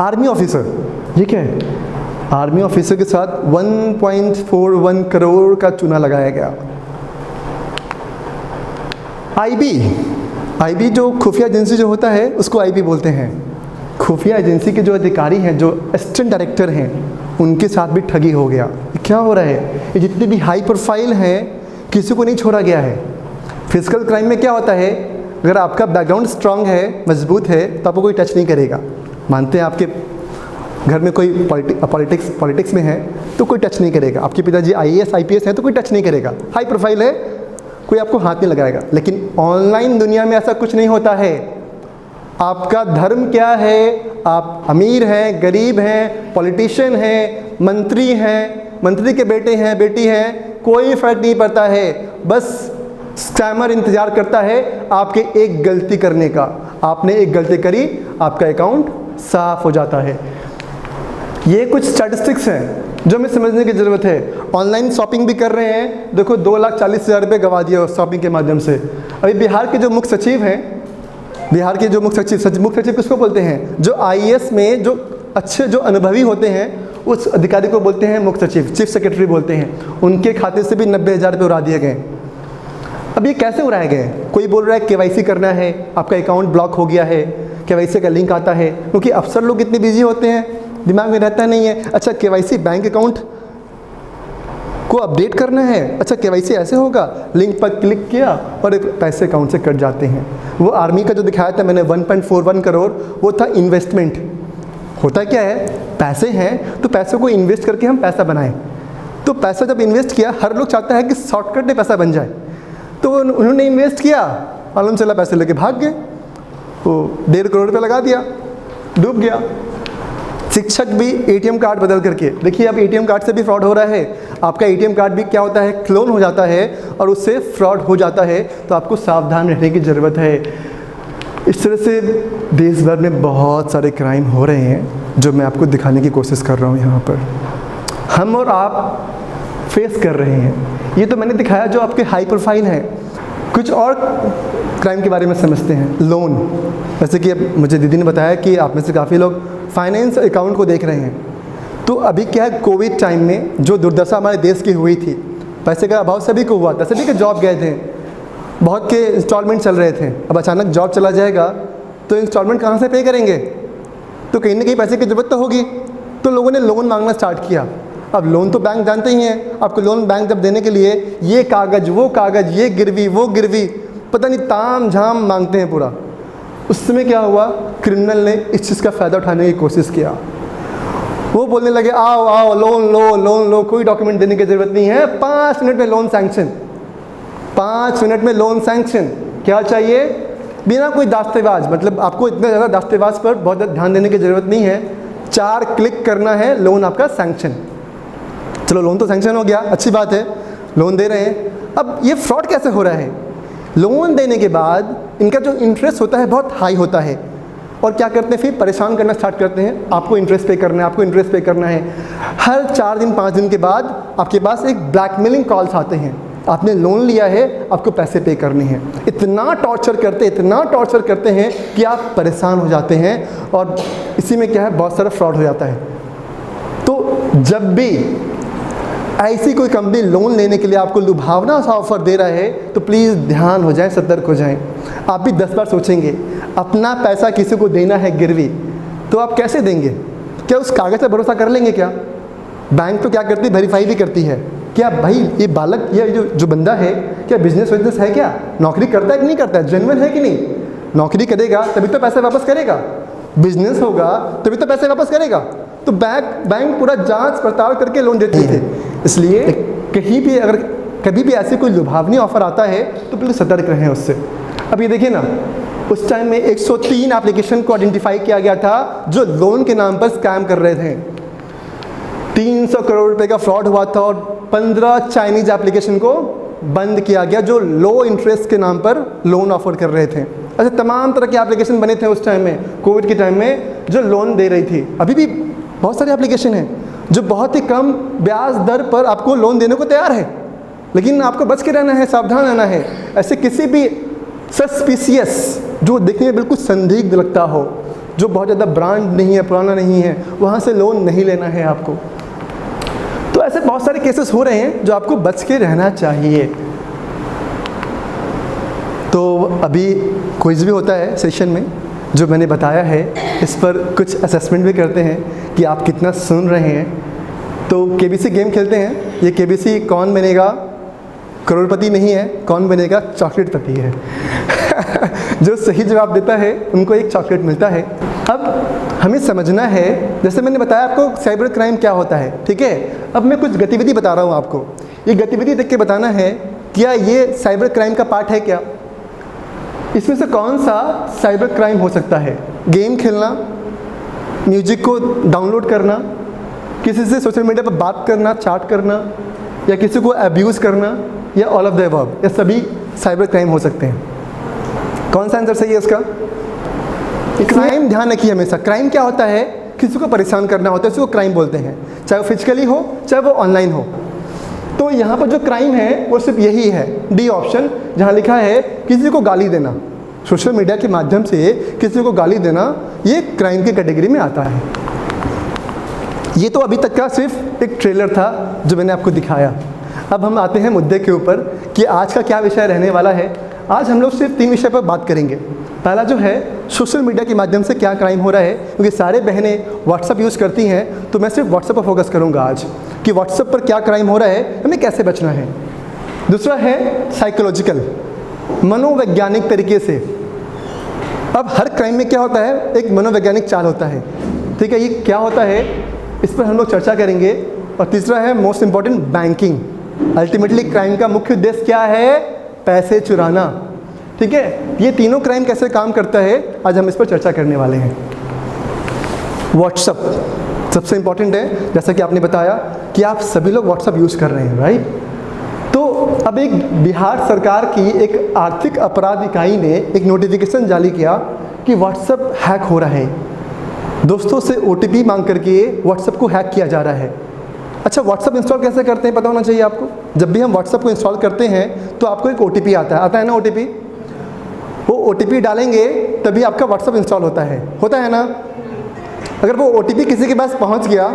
आर्मी ऑफिसर, ये क्या है? आर्मी ऑफिसर के साथ 1.41 करोड़ का चूना लगाया गया। IB जो खुफिया एजेंसी जो होता है उसको IB बोलते हैं। खुफिया एजेंसी के जो अधिकारी हैं, जो असिस्टेंट डायरेक्टर हैं, उनके साथ भी ठगी हो गया। क्या हो रहा है? ये जितने भी हाई प्रोफाइल हैं किसी को नहीं छोड़ा गया है। फिजिकल क्राइम में क्या होता है, अगर आपका बैकग्राउंड स्ट्रांग है, मजबूत है, तो आपको कोई टच नहीं करेगा। मानते हैं आपके घर में कोई पॉलिटिक्स में है तो कोई टच नहीं करेगा। आपके पिताजी IAS IPS हैं तो कोई टच नहीं करेगा। हाई प्रोफाइल है, कोई आपको हाथ नहीं लगाएगा। लेकिन ऑनलाइन दुनिया में ऐसा कुछ नहीं होता है। आपका धर्म क्या है, आप अमीर हैं, गरीब हैं, पॉलिटिशियन हैं, मंत्री हैं, मंत्री के बेटे हैं, बेटी हैं, कोई फ़र्क नहीं पड़ता है। बस स्कैमर इंतज़ार करता है आपके एक गलती करने का। आपने एक गलती करी, आपका अकाउंट साफ हो जाता है। ये कुछ स्टैटिस्टिक्स हैं जो हमें समझने की ज़रूरत है। ऑनलाइन शॉपिंग भी कर रहे हैं, देखो 2,40,000 रुपये गंवा दिए शॉपिंग के माध्यम से। अभी बिहार के जो मुख्य सचिव हैं, बिहार के जो मुख्य सचिव किसको बोलते हैं? जो IAS में जो अच्छे जो अनुभवी होते हैं उस अधिकारी को बोलते हैं मुख्य सचिव, चीफ सेक्रेटरी बोलते हैं। उनके खाते से भी 90,000 रुपये उड़ा दिए गए। अब ये कैसे उड़ाए गए? कोई बोल रहा है KYC करना है, आपका अकाउंट ब्लॉक हो गया है, KYC का लिंक आता है, क्योंकि अफसर लोग इतने बिजी होते हैं, दिमाग में रहता नहीं है। अच्छा KYC बैंक अकाउंट को अपडेट करना है, अच्छा KYC ऐसे होगा, लिंक पर क्लिक किया और पैसे अकाउंट से कट जाते हैं। वो आर्मी का जो दिखाया था मैंने 1.41 करोड़, वो था इन्वेस्टमेंट। होता क्या है, पैसे हैं तो पैसों को इन्वेस्ट करके हम पैसा बनाएं। तो पैसा जब इन्वेस्ट किया, हर लोग चाहता है कि शॉर्टकट में पैसा बन जाए, तो उन्होंने इन्वेस्ट किया, मालूम चला पैसे लेके भाग गए, वो 1.5 करोड़ रुपये लगा दिया, डूब गया। शिक्षक भी ATM कार्ड बदल करके, देखिए अब ATM कार्ड से भी फ्रॉड हो रहा है। आपका ATM कार्ड भी क्या होता है, क्लोन हो जाता है और उससे फ्रॉड हो जाता है। तो आपको सावधान रहने की ज़रूरत है। इस तरह से देश भर में बहुत सारे क्राइम हो रहे हैं जो मैं आपको दिखाने की कोशिश कर रहा हूँ। यहाँ पर हम और आप फेस कर रहे हैं। ये तो मैंने दिखाया जो आपके हाई प्रोफाइल हैं। कुछ और क्राइम के बारे में समझते हैं। लोन, जैसे कि अब मुझे दीदी ने बताया कि आप में से काफ़ी लोग फाइनेंस अकाउंट को देख रहे हैं। तो अभी क्या है, कोविड टाइम में जो दुर्दशा हमारे देश की हुई थी, पैसे का अभाव सभी को हुआ था, सभी के जॉब गए थे, बहुत के इंस्टॉलमेंट चल रहे थे। अब अचानक जॉब चला जाएगा तो इंस्टॉलमेंट कहाँ से पे करेंगे? तो कहीं ना कहीं पैसे की ज़रूरत तो होगी। तो लोगों ने लोन मांगना स्टार्ट किया। अब लोन तो बैंक जानते ही हैं, आपको लोन बैंक जब देने के लिए ये कागज़ वो कागज़, ये गिरवी वो गिरवी, पता नहीं ताम झाम मांगते हैं पूरा। उस समय क्या हुआ, क्रिमिनल ने इस चीज़ का फ़ायदा उठाने की कोशिश किया। वो बोलने लगे आओ आओ लोन लो, कोई डॉक्यूमेंट देने की ज़रूरत नहीं है, 5 मिनट में लोन सैंक्शन, 5 मिनट में लोन सैंक्शन। क्या चाहिए? बिना कोई दास्तेवाज, मतलब आपको इतना ज़्यादा दास्तेवाज पर बहुत ज़्यादा ध्यान देने की ज़रूरत नहीं है, 4 क्लिक करना है, लोन आपका सैंक्शन। चलो लोन तो सैंक्शन हो गया, अच्छी बात है, लोन दे रहे हैं। अब ये फ्रॉड कैसे हो रहा है? लोन देने के बाद इनका जो इंटरेस्ट होता है बहुत हाई होता है, और क्या करते हैं फिर परेशान करना स्टार्ट करते हैं, आपको इंटरेस्ट पे करना है, आपको इंटरेस्ट पे करना है। हर 4 दिन 5 दिन के बाद आपके पास एक ब्लैकमेलिंग कॉल्स आते हैं, आपने लोन लिया है, आपको पैसे पे करने हैं। इतना टॉर्चर करते हैं कि आप परेशान हो जाते हैं, और इसी में क्या है, बहुत सारा फ्रॉड हो जाता है। तो जब भी ऐसी कोई कंपनी लोन लेने के लिए आपको लुभावना सा ऑफर दे रहा है तो प्लीज़ ध्यान हो जाएं, सतर्क हो जाएं। आप भी 10 बार सोचेंगे, अपना पैसा किसी को देना है गिरवी तो आप कैसे देंगे? क्या उस कागज़ पर भरोसा कर लेंगे क्या? बैंक तो क्या करती है, वेरीफाई भी करती है, क्या भाई ये बालक, ये जो बंदा है, क्या बिजनेस है क्या, नौकरी करता है कि नहीं करता है, जेन्युइन है कि नहीं। नौकरी करेगा तभी तो पैसे वापस करेगा, बिजनेस होगा तभी तो पैसे वापस करेगा। तो बैंक पूरा जांच पड़ताल करके लोन देती है। इसलिए कहीं भी अगर कभी भी ऐसे कोई लुभावनी ऑफर आता है तो प्लीज़ सतर्क रहें उससे। अब ये देखिए ना, उस टाइम में 103 एप्लीकेशन को आइडेंटिफाई किया गया था जो लोन के नाम पर स्कैम कर रहे थे। 300 करोड़ रुपए का फ्रॉड हुआ था, और 15 चाइनीज एप्लीकेशन को बंद किया गया जो लो इंटरेस्ट के नाम पर लोन ऑफर कर रहे थे। ऐसे तमाम तरह के एप्लीकेशन बने थे उस टाइम में, कोविड के टाइम में, जो लोन दे रही थी। अभी भी बहुत सारे एप्लीकेशन हैं जो बहुत ही कम ब्याज दर पर आपको लोन देने को तैयार है, लेकिन आपको बच के रहना है, सावधान रहना है। ऐसे किसी भी सस्पिशियस, जो देखने में बिल्कुल संदिग्ध लगता हो, जो बहुत ज़्यादा ब्रांड नहीं है, पुराना नहीं है, वहाँ से लोन नहीं लेना है आपको। तो ऐसे बहुत सारे केसेस हो रहे हैं जो आपको बच के रहना चाहिए। तो अभी क्विज भी होता है सेशन में, जो मैंने बताया है, इस पर कुछ असेसमेंट भी करते हैं कि आप कितना सुन रहे हैं। तो केबीसी गेम खेलते हैं। ये केबीसी कौन बनेगा करोड़पति नहीं है, कौन बनेगा चॉकलेट पति है। जो सही जवाब देता है उनको एक चॉकलेट मिलता है। अब हमें समझना है, जैसे मैंने बताया आपको साइबर क्राइम क्या होता है, ठीक है। अब मैं कुछ गतिविधि बता रहा हूँ आपको, ये गतिविधि देख के बताना है क्या ये साइबर क्राइम का पार्ट है क्या। इसमें से कौन सा साइबर क्राइम हो सकता है? गेम खेलना, म्यूजिक को डाउनलोड करना, किसी से सोशल मीडिया पर बात करना, चैट करना, या किसी को अब्यूज़ करना, या ऑल ऑफ द अबव, ये सभी साइबर क्राइम हो सकते हैं। कौन सा आंसर सही है इसका? क्राइम, ध्यान रखिए हमेशा, क्राइम क्या होता है, किसी को परेशान करना होता है, उसको क्राइम बोलते हैं, चाहे वो फिजिकली हो चाहे वो ऑनलाइन हो। तो यहाँ पर जो क्राइम है वो सिर्फ यही है, डी ऑप्शन, जहाँ लिखा है किसी को गाली देना, सोशल मीडिया के माध्यम से किसी को गाली देना, ये क्राइम की कैटेगरी में आता है। ये तो अभी तक का सिर्फ एक ट्रेलर था जो मैंने आपको दिखाया। अब हम आते हैं मुद्दे के ऊपर कि आज का क्या विषय रहने वाला है। आज हम लोग सिर्फ 3 विषय पर बात करेंगे। पहला जो है, सोशल मीडिया के माध्यम से क्या क्राइम हो रहा है, क्योंकि सारे बहनें व्हाट्सअप यूज़ करती हैं, तो मैं सिर्फ व्हाट्सअप पर फोकस करूंगा आज कि व्हाट्सअप पर क्या क्राइम हो रहा है, हमें कैसे बचना है। दूसरा है साइकोलॉजिकल, मनोवैज्ञानिक तरीके से। अब हर क्राइम में क्या होता है, एक मनोवैज्ञानिक चाल होता है, ठीक है। ये क्या होता है, इस पर हम लोग चर्चा करेंगे। और तीसरा है most important, banking. Ultimately crime का मुख्य उद्देश्य क्या है, पैसे चुराना, ठीक है। ये तीनों क्राइम कैसे काम करता है, आज हम इस पर चर्चा करने वाले हैं। व्हाट्सअप सबसे इम्पॉर्टेंट है, जैसा कि आपने बताया कि आप सभी लोग व्हाट्सअप यूज़ कर रहे हैं, राइट। तो अब एक बिहार सरकार की एक आर्थिक अपराध इकाई ने एक नोटिफिकेशन जारी किया कि व्हाट्सअप हैक हो रहा है, दोस्तों से OTP मांग करके व्हाट्सअप को हैक किया जा रहा है। अच्छा, व्हाट्सअप इंस्टॉल कैसे करते हैं पता होना चाहिए आपको। जब भी हम व्हाट्सअप को इंस्टॉल करते हैं तो आपको एक OTP आता है ना, OTP। वो OTP डालेंगे तभी आपका व्हाट्सअप इंस्टॉल होता है ना। अगर वो OTP किसी के पास पहुंच गया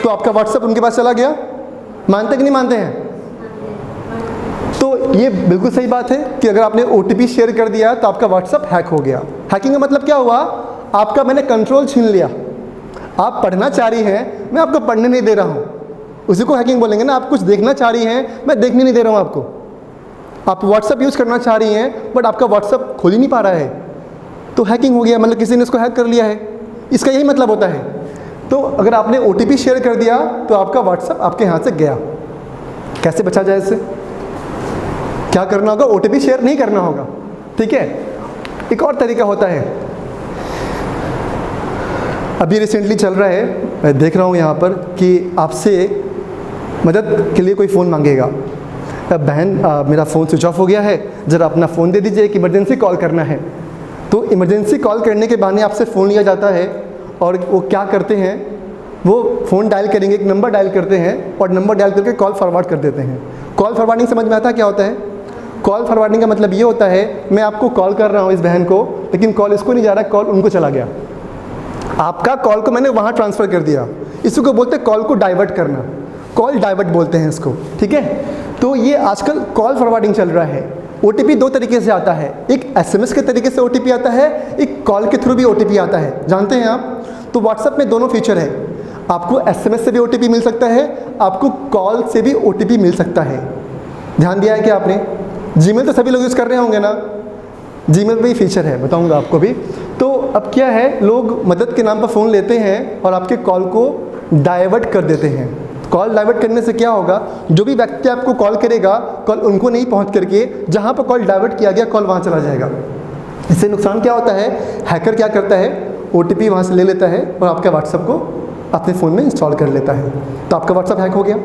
तो आपका व्हाट्सअप उनके पास चला गया। मानते कि नहीं मानते हैं? तो ये बिल्कुल सही बात है कि अगर आपने OTP शेयर कर दिया तो आपका व्हाट्सअप हैक हो गया। हैकिंग का मतलब क्या हुआ, आपका मैंने कंट्रोल छीन लिया। आप पढ़ना चाह रही हैं, मैं आपको पढ़ने नहीं दे रहा हूँ, उसी को हैकिंग बोलेंगे ना। आप कुछ देखना चाह रही हैं, मैं देखने नहीं दे रहा हूँ आपको। आप व्हाट्सअप यूज़ करना चाह रही हैं बट आपका व्हाट्सअप खोल ही नहीं पा रहा है, तो हैकिंग हो गया, मतलब किसी ने इसको हैक कर लिया है, इसका यही मतलब होता है। तो अगर आपने OTP शेयर कर दिया तो आपका व्हाट्सअप आपके हाथ से गया। कैसे बचा जाए इससे? क्या करना होगा, OTP शेयर नहीं करना होगा, ठीक है। एक और तरीका होता है, अभी रिसेंटली चल रहा है, मैं देख रहा हूँ यहाँ पर कि आपसे मदद के लिए कोई फ़ोन मांगेगा, बहन मेरा फ़ोन स्विच ऑफ हो गया है, ज़रा अपना फ़ोन दे दीजिए, एक इमरजेंसी कॉल करना है। तो इमरजेंसी कॉल करने के बहाने आपसे फ़ोन लिया जाता है और वो क्या करते हैं, वो फ़ोन डायल करेंगे, एक नंबर डायल करते हैं और नंबर डायल करके कॉल फॉरवर्ड कर देते हैं। कॉल फॉरवर्डिंग समझ में आता है क्या होता है? कॉल फॉरवर्डिंग का मतलब ये होता है, मैं आपको कॉल कर रहा हूँ इस बहन को, लेकिन कॉल इसको नहीं जा रहा, कॉल उनको चला गया। आपका कॉल को मैंने वहाँ ट्रांसफ़र कर दिया। इसको बोलते हैं कॉल को डाइवर्ट करना, कॉल डाइवर्ट बोलते हैं इसको, ठीक है। तो ये आजकल कॉल फॉरवर्डिंग चल रहा है। OTP 2 तरीके से आता है, एक SMS के तरीके से OTP आता है, एक कॉल के थ्रू भी OTP आता है, जानते हैं आप। तो WhatsApp में दोनों फीचर है, आपको SMS से भी OTP मिल सकता है, आपको कॉल से भी OTP मिल सकता है। ध्यान दिया है क्या आपने? Gmail तो सभी लोग यूज़ कर रहे होंगे ना, Gmail में ही फीचर है, बताऊंगा आपको भी। तो अब क्या है, लोग मदद के नाम पर फ़ोन लेते हैं और आपके कॉल को डाइवर्ट कर देते हैं। कॉल डाइवर्ट करने से क्या होगा, जो भी व्यक्ति आपको कॉल करेगा, कॉल उनको नहीं पहुंच करके जहां पर कॉल डाइवर्ट किया गया, कॉल वहां चला जाएगा। इससे नुकसान क्या होता है, हैकर क्या करता है, OTP वहां से ले लेता है और आपके व्हाट्सएप को अपने फ़ोन में इंस्टॉल कर लेता है, तो आपका व्हाट्सएप हैक हो गया।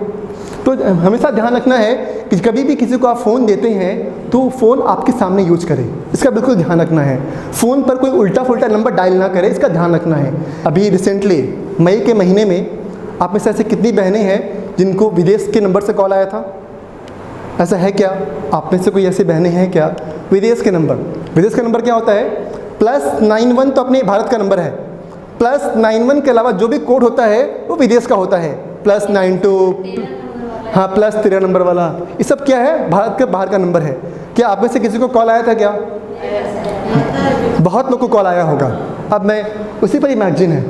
तो हमेशा ध्यान रखना है कि कभी भी किसी को आप फ़ोन देते हैं तो फ़ोन आपके सामने यूज करें, इसका बिल्कुल ध्यान रखना है। फ़ोन पर कोई उल्टा फुल्टा नंबर डायल ना करें, इसका ध्यान रखना है। अभी रिसेंटली मई के महीने में आप में से ऐसे कितनी बहनें हैं जिनको विदेश के नंबर से कॉल आया था? ऐसा है क्या? आप में से कोई ऐसी बहनें हैं क्या? विदेश के नंबर, विदेश का नंबर क्या होता है? +91 तो अपने भारत का नंबर है, +91 के अलावा जो भी कोड होता है वो विदेश का होता है। +92, हाँ +13 नंबर वाला, ये सब क्या है, भारत के बाहर का नंबर है। क्या आप में से किसी को कॉल आया था क्या? बहुत लोग को कॉल आया होगा। अब मैं उसी पर इमेजिन है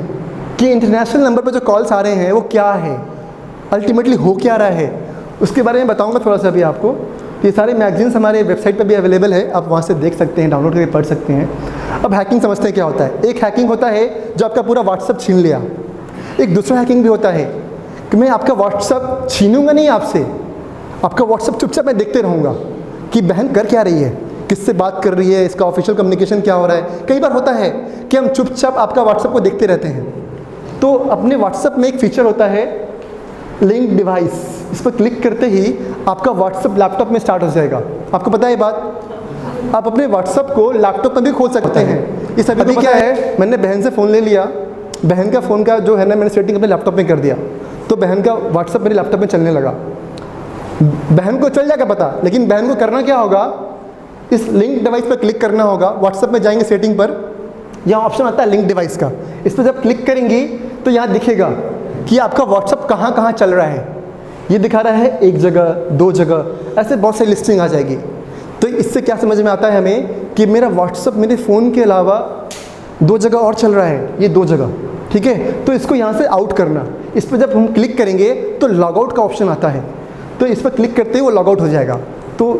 कि इंटरनेशनल नंबर पर जो कॉल्स आ रहे हैं वो क्या है, अल्टीमेटली हो क्या रहा है, उसके बारे में बताऊंगा थोड़ा सा भी आपको। ये सारे मैगजीन्स हमारे वेबसाइट पर भी अवेलेबल है, आप वहाँ से देख सकते हैं, डाउनलोड करके पढ़ सकते हैं। अब हैकिंग समझते हैं क्या होता है। एक हैकिंग होता है जो आपका पूरा व्हाट्सअप छीन लिया, एक दूसरा हैकिंग भी होता है कि मैं आपका व्हाट्सअप छीनूंगा नहीं आपसे, आपका व्हाट्सअप चुपचाप मैं देखते रहूँगा कि बहन कर क्या रही है, किससे बात कर रही है, इसका ऑफिशियल कम्युनिकेशन क्या हो रहा है। कई बार होता है कि हम चुपचाप आपका व्हाट्सअप को देखते रहते हैं। तो अपने व्हाट्सएप में एक फीचर होता है लिंक डिवाइस, इस पर क्लिक करते ही आपका व्हाट्सएप लैपटॉप में स्टार्ट हो जाएगा। आपको पता है ये बात? आप अपने व्हाट्सएप को लैपटॉप में भी खोल सकते हैं। ये सभी क्या है, मैंने बहन से फ़ोन ले लिया, बहन का फ़ोन का जो है ना मैंने सेटिंग अपने लैपटॉप में कर दिया, तो बहन का व्हाट्सएप मेरे लैपटॉप में चलने लगा। बहन को चल जाएगा पता, लेकिन बहन को करना क्या होगा, इस लिंक डिवाइस पर क्लिक करना होगा। व्हाट्सएप में जाएंगे सेटिंग पर, यहाँ ऑप्शन आता है लिंक डिवाइस का, इस पर जब क्लिक करेंगी तो यहाँ दिखेगा कि आपका व्हाट्सएप कहाँ कहाँ चल रहा है। ये दिखा रहा है 1 जगह, 2 जगह, ऐसे बहुत सारी लिस्टिंग आ जाएगी। तो इससे क्या समझ में आता है हमें कि मेरा व्हाट्सएप मेरे फ़ोन के अलावा 2 जगह और चल रहा है, ये 2 जगह, ठीक है। तो इसको यहाँ से आउट करना, इस पर जब हम क्लिक करेंगे तो लॉग आउट का ऑप्शन आता है, तो इस पर क्लिक करते ही वो लॉग आउट हो जाएगा। तो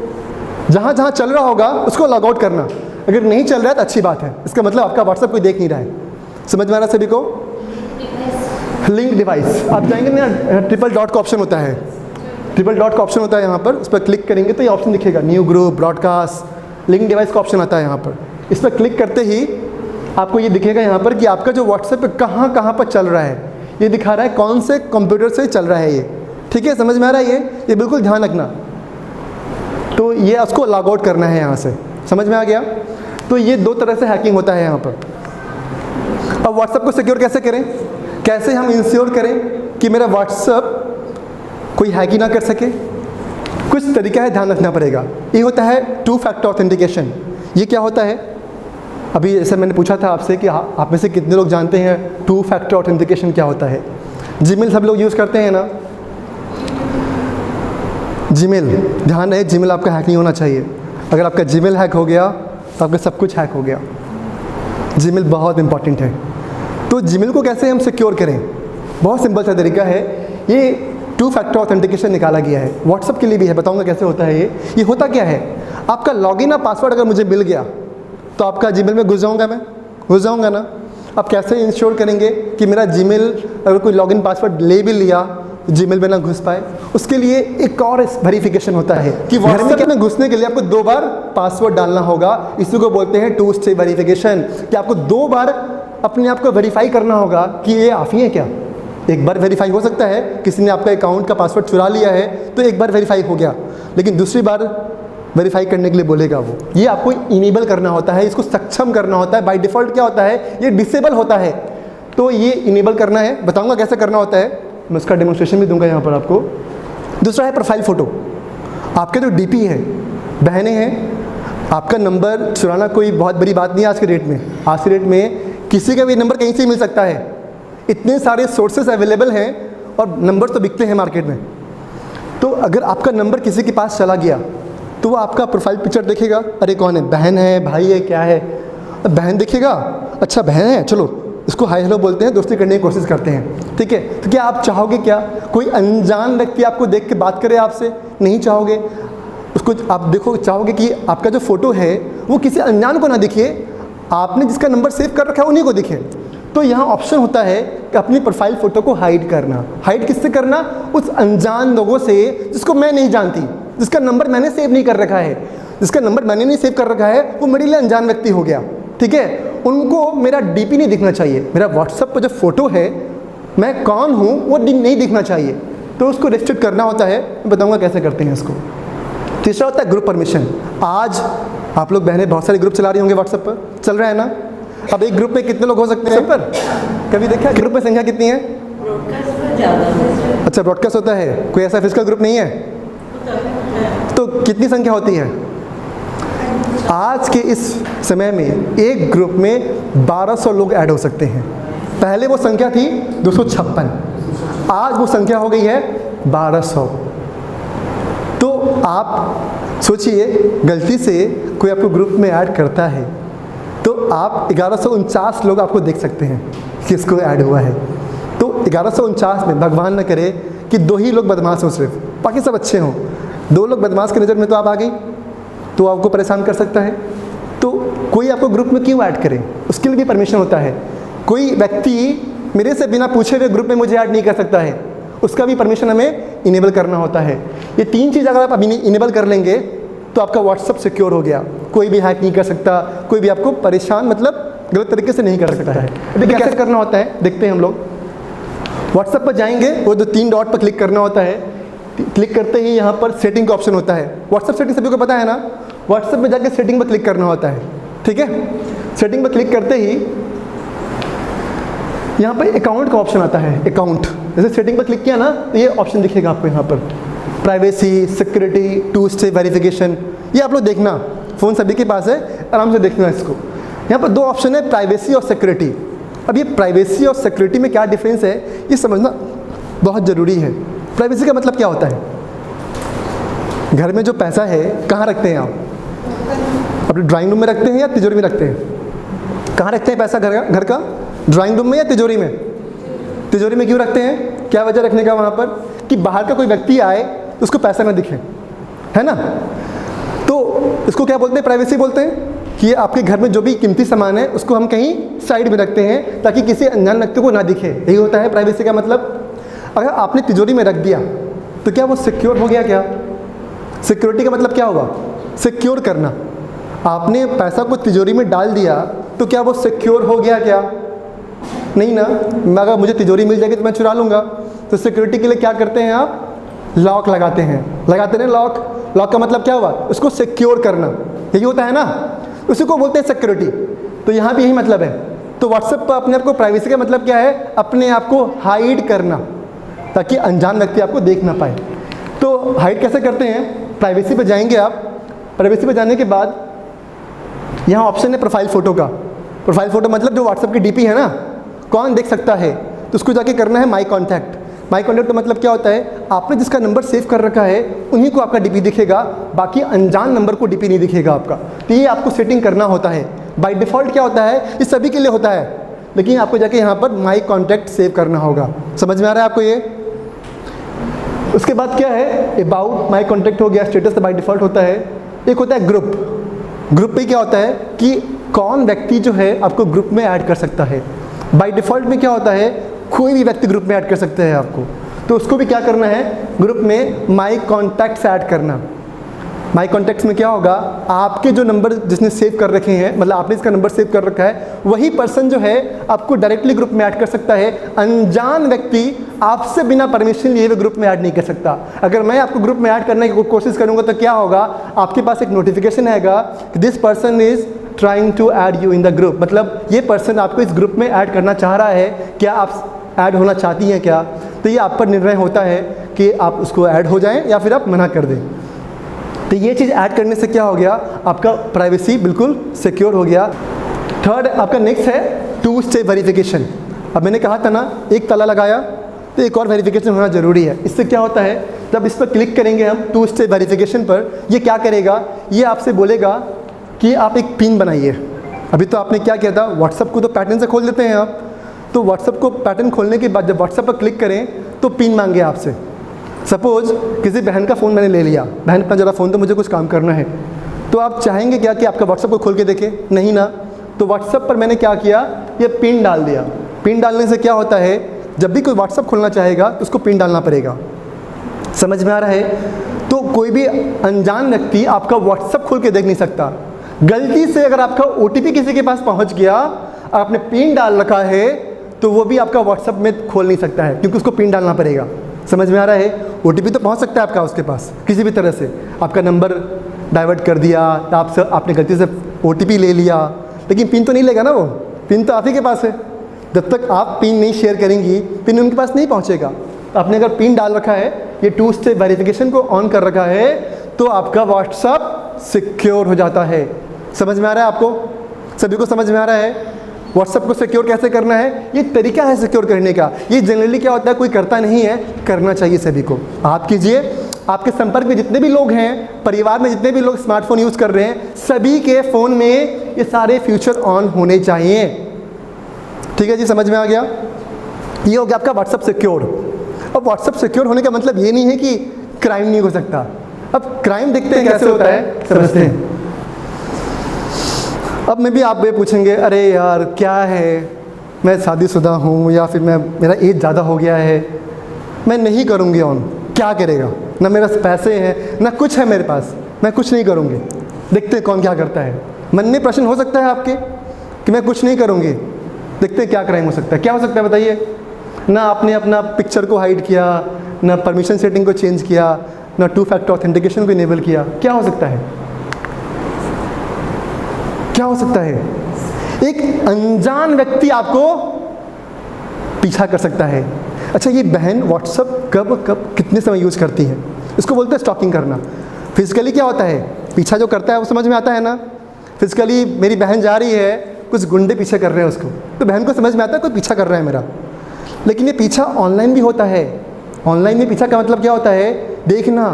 जहाँ जहाँ चल रहा होगा उसको लॉग आउट करना, अगर नहीं चल रहा है तो अच्छी बात है, इसका मतलब आपका व्हाट्सएप कोई देख नहीं रहा है। समझ में आ रहा है सभी को? लिंक डिवाइस, आप जाएंगे ना, ट्रिपल डॉट का ऑप्शन होता है, ट्रिपल डॉट का ऑप्शन होता है यहाँ पर, उस पर क्लिक करेंगे तो ये ऑप्शन दिखेगा, new group, broadcast, link device का ऑप्शन आता है यहाँ पर। इस पर क्लिक करते ही आपको ये दिखेगा यहाँ पर कि आपका जो व्हाट्सएप कहाँ कहाँ पर चल रहा है, ये दिखा रहा है कौन से कंप्यूटर से चल रहा है ये, ठीक है। समझ में आ रहा है ये बिल्कुल ध्यान रखना। तो ये उसको लॉग आउट करना है यहाँ से, समझ में आ गया? तो ये 2 तरह से हैकिंग होता है यहाँ पर। अब व्हाट्सएप को सिक्योर कैसे करें, कैसे हम इंश्योर करें कि मेरा व्हाट्सएप कोई हैक ही ना कर सके? कुछ तरीका है, ध्यान रखना पड़ेगा। ये होता है 2 फैक्टर ऑथेंटिकेशन। ये क्या होता है? अभी जैसे मैंने पूछा था आपसे कि आप में से कितने लोग जानते हैं 2 फैक्टर ऑथेंटिकेशन क्या होता है? जीमेल सब लोग यूज़ करते हैं ना, जीमेल, ध्यान रहे जीमेल आपका हैक नहीं होना चाहिए। अगर आपका जीमेल हैक हो गया तो आपका सब कुछ हैक हो गया। जीमेल बहुत इंपॉर्टेंट है। तो जीमेल को कैसे हम सिक्योर करें? बहुत सिंपल सा तरीका है, ये 2 फैक्टर ऑथेंटिकेशन निकाला गया है, व्हाट्सएप के लिए भी है, बताऊंगा कैसे होता है ये होता क्या है, आपका लॉगिन और पासवर्ड अगर मुझे मिल गया तो आपका जीमेल में घुस जाऊंगा ना। आप कैसे इंश्योर करेंगे कि मेरा जीमेल अगर कोई लॉगिन पासवर्ड ले भी लिया जीमेल में ना घुस पाए? उसके लिए एक और वेरिफिकेशन होता है कि व्हाट्सएप में घुसने के लिए आपको 2 बार पासवर्ड डालना होगा। इसी को बोलते हैं 2 स्टेप वेरिफिकेशन, कि आपको 2 बार अपने आप को वेरीफाई करना होगा कि ये आप ही है क्या। एक बार वेरीफाई हो सकता है, किसी ने आपका अकाउंट का पासवर्ड चुरा लिया है तो एक बार वेरीफाई हो गया, लेकिन दूसरी बार वेरीफाई करने के लिए बोलेगा वो। ये आपको इनेबल करना होता है, इसको सक्षम करना होता है। बाय डिफ़ॉल्ट क्या होता है, ये डिसेबल होता है, तो ये इनेबल करना है। बताऊंगा कैसे करना होता है, मैं उसका डेमोन्स्ट्रेशन भी दूंगा यहाँ पर आपको। दूसरा है प्रोफाइल फ़ोटो। आपके जो डीपी है, बहनें हैं, आपका नंबर चुराना कोई बहुत बड़ी बात नहीं है आज के डेट में। आज के डेट में किसी का भी नंबर कहीं से मिल सकता है, इतने सारे सोर्सेस अवेलेबल हैं और नंबर तो बिकते हैं मार्केट में। तो अगर आपका नंबर किसी के पास चला गया तो वो आपका प्रोफाइल पिक्चर देखेगा, अरे कौन है, बहन है, भाई है, क्या है। अब बहन देखेगा, अच्छा बहन है, चलो इसको हाय हेलो बोलते हैं, दोस्ती करने की कोशिश करते हैं, ठीक है। तो क्या आप चाहोगे क्या कोई अनजान व्यक्ति आपको देख के बात करे आपसे? नहीं चाहोगे। उसको आप देखो, चाहोगे कि आपका जो फ़ोटो है वो किसी अनजान को ना दिखे, आपने जिसका नंबर सेव कर रखा है उन्हीं को दिखे। तो यहाँ ऑप्शन होता है कि अपनी प्रोफाइल फ़ोटो को हाइड करना। हाइड किससे करना? उस अनजान लोगों से जिसको मैं नहीं जानती, जिसका नंबर मैंने सेव नहीं कर रखा है। जिसका नंबर मैंने नहीं सेव कर रखा है वो मेरे लिए अनजान व्यक्ति हो गया, ठीक है। उनको मेरा डीपी नहीं दिखना चाहिए, मेरा व्हाट्सएप पर जो फ़ोटो है, मैं कौन हूँ वो नहीं दिखना चाहिए। तो उसको रिस्ट्रिक्ट करना होता है, मैं बताऊँगा कैसे करते हैं इसको। तीसरा होता है ग्रुप परमिशन। आज आप लोग बहनें बहुत सारे ग्रुप चला रही होंगे, व्हाट्सएप पर चल रहा है ना। अब एक ग्रुप में कितने लोग हो सकते हैं पर? कभी देखा ग्रुप में संख्या कितनी है? अच्छा, ब्रॉडकास्ट होता है, कोई ऐसा फिजिकल ग्रुप नहीं है, तो कितनी संख्या होती है? आज के इस समय में एक ग्रुप में 1200 लोग ऐड हो सकते हैं। पहले वो संख्या थी 256, आज वो संख्या हो गई है 1200। तो आप सोचिए, गलती से कोई आपको ग्रुप में ऐड करता है तो आप 1149 लोग आपको देख सकते हैं किसको ऐड हुआ है। तो 1149 में भगवान न करे कि 2 ही लोग बदमाश हों, सिर्फ बाकी सब अच्छे हों, 2 लोग बदमाश की नज़र में तो आप आ गई, तो आपको परेशान कर सकता है। तो कोई आपको ग्रुप में क्यों ऐड करे, उसके लिए भी परमिशन होता है। कोई व्यक्ति मेरे से बिना पूछे हुए ग्रुप में मुझे ऐड नहीं कर सकता है, उसका भी परमिशन हमें इनेबल करना होता है। ये 3 चीज़ अगर आप अभी इनेबल कर लेंगे तो आपका व्हाट्सअप सिक्योर हो गया, कोई भी हैक नहीं कर सकता, कोई भी आपको परेशान मतलब गलत तरीके से नहीं कर सकता है। अभी कैसे करना होता है देखते हैं हम लोग। व्हाट्सएप पर जाएंगे, वो जो 3 डॉट पर क्लिक करना होता है, क्लिक करते ही यहाँ पर सेटिंग का ऑप्शन होता है। व्हाट्सएप सेटिंग सभी को पता है ना, व्हाट्सएप में जाके सेटिंग पर क्लिक करना होता है, ठीक है। सेटिंग पर क्लिक करते ही यहाँ पर अकाउंट का ऑप्शन आता है। अकाउंट जैसे सेटिंग पर क्लिक किया ना तो ये ऑप्शन दिखेगा आपको यहाँ पर, प्राइवेसी, सिक्योरिटी, 2 स्टेप वेरिफिकेशन। ये आप लोग देखना, फ़ोन सभी के पास है, आराम से देखना इसको। यहाँ पर 2 ऑप्शन है, प्राइवेसी और सिक्योरिटी। अब ये प्राइवेसी और सिक्योरिटी में क्या डिफरेंस है ये समझना बहुत ज़रूरी है। प्राइवेसी का मतलब क्या होता है? घर में जो पैसा है कहाँ रखते हैं आप? अपने ड्राइंग रूम में रखते हैं या तिजोरी में रखते हैं? कहाँ रखते हैं पैसा घर का? ड्राइंग रूम में या तिजोरी में? तिजोरी में क्यों रखते हैं? क्या वजह रखने का वहाँ पर? कि बाहर का कोई व्यक्ति आए तो उसको पैसा ना दिखे, है ना। तो इसको क्या बोलते हैं? प्राइवेसी बोलते हैं। कि ये आपके घर में जो भी कीमती सामान है उसको हम कहीं साइड में रखते हैं ताकि किसी अनजान व्यक्ति को ना दिखे, यही होता है प्राइवेसी का मतलब। अगर आपने तिजोरी में रख दिया तो क्या वो सिक्योर हो गया? क्या सिक्योरिटी का मतलब क्या होगा? सिक्योर करना। आपने पैसा को तिजोरी में डाल दिया तो क्या वो सिक्योर हो गया? क्या नहीं ना। अगर मुझे तिजोरी मिल जाएगी तो मैं चुरा लूँगा। तो सिक्योरिटी के लिए क्या करते हैं आप? लॉक लगाते हैं, लगाते हैं लॉक। लॉक का मतलब क्या हुआ? उसको सिक्योर करना, यही होता है ना, उसी को बोलते हैं सिक्योरिटी। तो यहाँ भी यही मतलब है। तो व्हाट्सएप पर अपने आप को, प्राइवेसी का मतलब क्या है? अपने आप को हाइड करना ताकि अनजान व्यक्ति आपको देख ना पाए। तो हाइड कैसे करते हैं? प्राइवेसी पे जाएंगे आप। प्राइवेसी पे जाने के बाद यहाँ ऑप्शन है प्रोफाइल फ़ोटो का। प्रोफाइल फ़ोटो मतलब जो व्हाट्सएप की डीपी है ना, कौन देख सकता है, तो उसको जाके करना है माई कॉन्टैक्ट। माई कॉन्टैक्ट का मतलब क्या होता है? आपने जिसका नंबर सेव कर रखा है उन्हीं को आपका डीपी दिखेगा, बाकी अनजान नंबर को डीपी नहीं दिखेगा आपका। तो ये आपको सेटिंग करना होता है। बाय डिफ़ॉल्ट क्या होता है? ये सभी के लिए होता है, लेकिन आपको जाके यहाँ पर माई कॉन्टैक्ट सेव करना होगा। समझ में आ रहा है आपको ये? उसके बाद क्या है? अबाउट माई कॉन्टैक्ट हो गया, स्टेटस बाय डिफ़ॉल्ट होता है। एक होता है ग्रुप। ग्रुप पे क्या होता है कि कौन व्यक्ति जो है आपको ग्रुप में ऐड कर सकता है। बाय डिफ़ॉल्ट में क्या होता है? कोई भी व्यक्ति ग्रुप में ऐड कर सकते हैं आपको। तो उसको भी क्या करना है? ग्रुप में माई कॉन्टैक्ट्स ऐड करना। माई कॉन्टैक्ट्स में क्या होगा, आपके जो नंबर जिसने सेव कर रखे हैं, मतलब आपने इसका नंबर सेव कर रखा है, वही पर्सन जो है आपको डायरेक्टली ग्रुप में ऐड कर सकता है। अनजान व्यक्ति आपसे बिना परमिशन लिए हुए ग्रुप में ऐड नहीं कर सकता। अगर मैं आपको ग्रुप में ऐड करने की कोशिश करूंगा तो क्या होगा, आपके पास एक नोटिफिकेशन आएगा कि this person is trying to add you in the group, मतलब ये पर्सन आपको इस ग्रुप में ऐड करना चाह रहा है, क्या आप ऐड होना चाहती हैं क्या। तो ये आप पर निर्णय होता है कि आप उसको ऐड हो जाएं या फिर आप मना कर दें। तो ये चीज़ ऐड करने से क्या हो गया, आपका प्राइवेसी बिल्कुल सिक्योर हो गया। थर्ड आपका नेक्स्ट है 2 स्टेप वेरिफिकेशन। अब मैंने कहा था ना, एक ताला लगाया तो एक और वेरिफिकेशन होना ज़रूरी है। इससे क्या होता है, जब इस पर क्लिक करेंगे हम 2 स्टेप वेरिफिकेशन पर, ये क्या करेगा, ये आपसे बोलेगा कि आप एक पिन बनाइए। अभी तो आपने क्या किया था, व्हाट्सअप को तो पैटर्न से खोल देते हैं आप, तो व्हाट्सअप को पैटर्न खोलने के बाद जब व्हाट्सअप पर क्लिक करें तो पिन मांगे आपसे। सपोज़ किसी बहन का फ़ोन मैंने ले लिया, बहन अपना ज़रा फ़ोन, तो मुझे कुछ काम करना है, तो आप चाहेंगे क्या कि आपका व्हाट्सअप को खोल के देखें, नहीं ना। तो व्हाट्सअप पर मैंने क्या किया, ये पिन डाल दिया। पिन डालने से क्या होता है, जब भी कोई व्हाट्सअप खोलना चाहेगा तो उसको पिन डालना पड़ेगा। समझ में आ रहा है। तो कोई भी अनजान व्यक्ति आपका व्हाट्सअप खोल के देख नहीं सकता। गलती से अगर आपका OTP किसी के पास पहुंच गया, आपने पिन डाल रखा है, तो वो भी आपका व्हाट्सअप में खोल नहीं सकता है, क्योंकि उसको पिन डालना पड़ेगा। समझ में आ रहा है। OTP तो पहुंच सकता है आपका उसके पास किसी भी तरह से, आपका नंबर डाइवर्ट कर दिया, आपने गलती से OTP ले लिया, लेकिन पिन तो नहीं लेगा ना, वो पिन तो आप ही के पास है। जब तक आप पिन नहीं शेयर करेंगी, पिन उनके पास नहीं पहुंचेगा। तो आपने अगर पिन डाल रखा है, ये 2 स्टेप वेरिफिकेशन को ऑन कर रखा है, तो आपका व्हाट्सअप सिक्योर हो जाता है। समझ में आ रहा है आपको, सभी को समझ में आ रहा है। व्हाट्सअप को सिक्योर कैसे करना है, ये तरीका है सिक्योर करने का। ये जनरली क्या होता है, कोई करता नहीं है, करना चाहिए सभी को। आप कीजिए, आपके संपर्क में जितने भी लोग हैं, परिवार में जितने भी लोग स्मार्टफोन यूज़ कर रहे हैं, सभी के फ़ोन में ये सारे फीचर ऑन होने चाहिए। ठीक है जी, समझ में आ गया। ये हो गया आपका व्हाट्सअप सिक्योर। अब व्हाट्सअप सिक्योर होने का मतलब ये नहीं है कि क्राइम नहीं हो सकता। अब क्राइम देखते हैं कैसे होता है, समझते हैं। अब मैं भी आप ये पूछेंगे, अरे यार क्या है, मैं शादीशुदा हूँ या फिर मेरा एज ज़्यादा हो गया है, मैं नहीं करूँगी ऑन। क्या करेगा, ना मेरे पास पैसे हैं ना कुछ है मेरे पास, मैं कुछ नहीं करूँगी। देखते हैं कौन क्या करता है। मन में प्रश्न हो सकता है आपके कि मैं कुछ नहीं करूँगी, देखते हैं क्या क्राइम हो सकता है। क्या हो सकता है बताइए। ना आपने अपना पिक्चर को हाइड किया, ना परमिशन सेटिंग को चेंज किया, ना 2 फैक्टर ऑथेंटिकेशन को इनेबल किया। क्या हो सकता है, क्या हो सकता है। एक अनजान व्यक्ति आपको पीछा कर सकता है। अच्छा, ये बहन व्हाट्सअप कब कितने समय यूज़ करती है, इसको बोलते हैं स्टॉकिंग करना। फिजिकली क्या होता है, पीछा जो करता है वो समझ में आता है ना। फिजिकली मेरी बहन जा रही है, कुछ गुंडे पीछे कर रहे हैं उसको, तो बहन को समझ में आता है कोई पीछा कर रहा है मेरा। लेकिन ये पीछा ऑनलाइन भी होता है। ऑनलाइन में पीछा का मतलब क्या होता है, देखना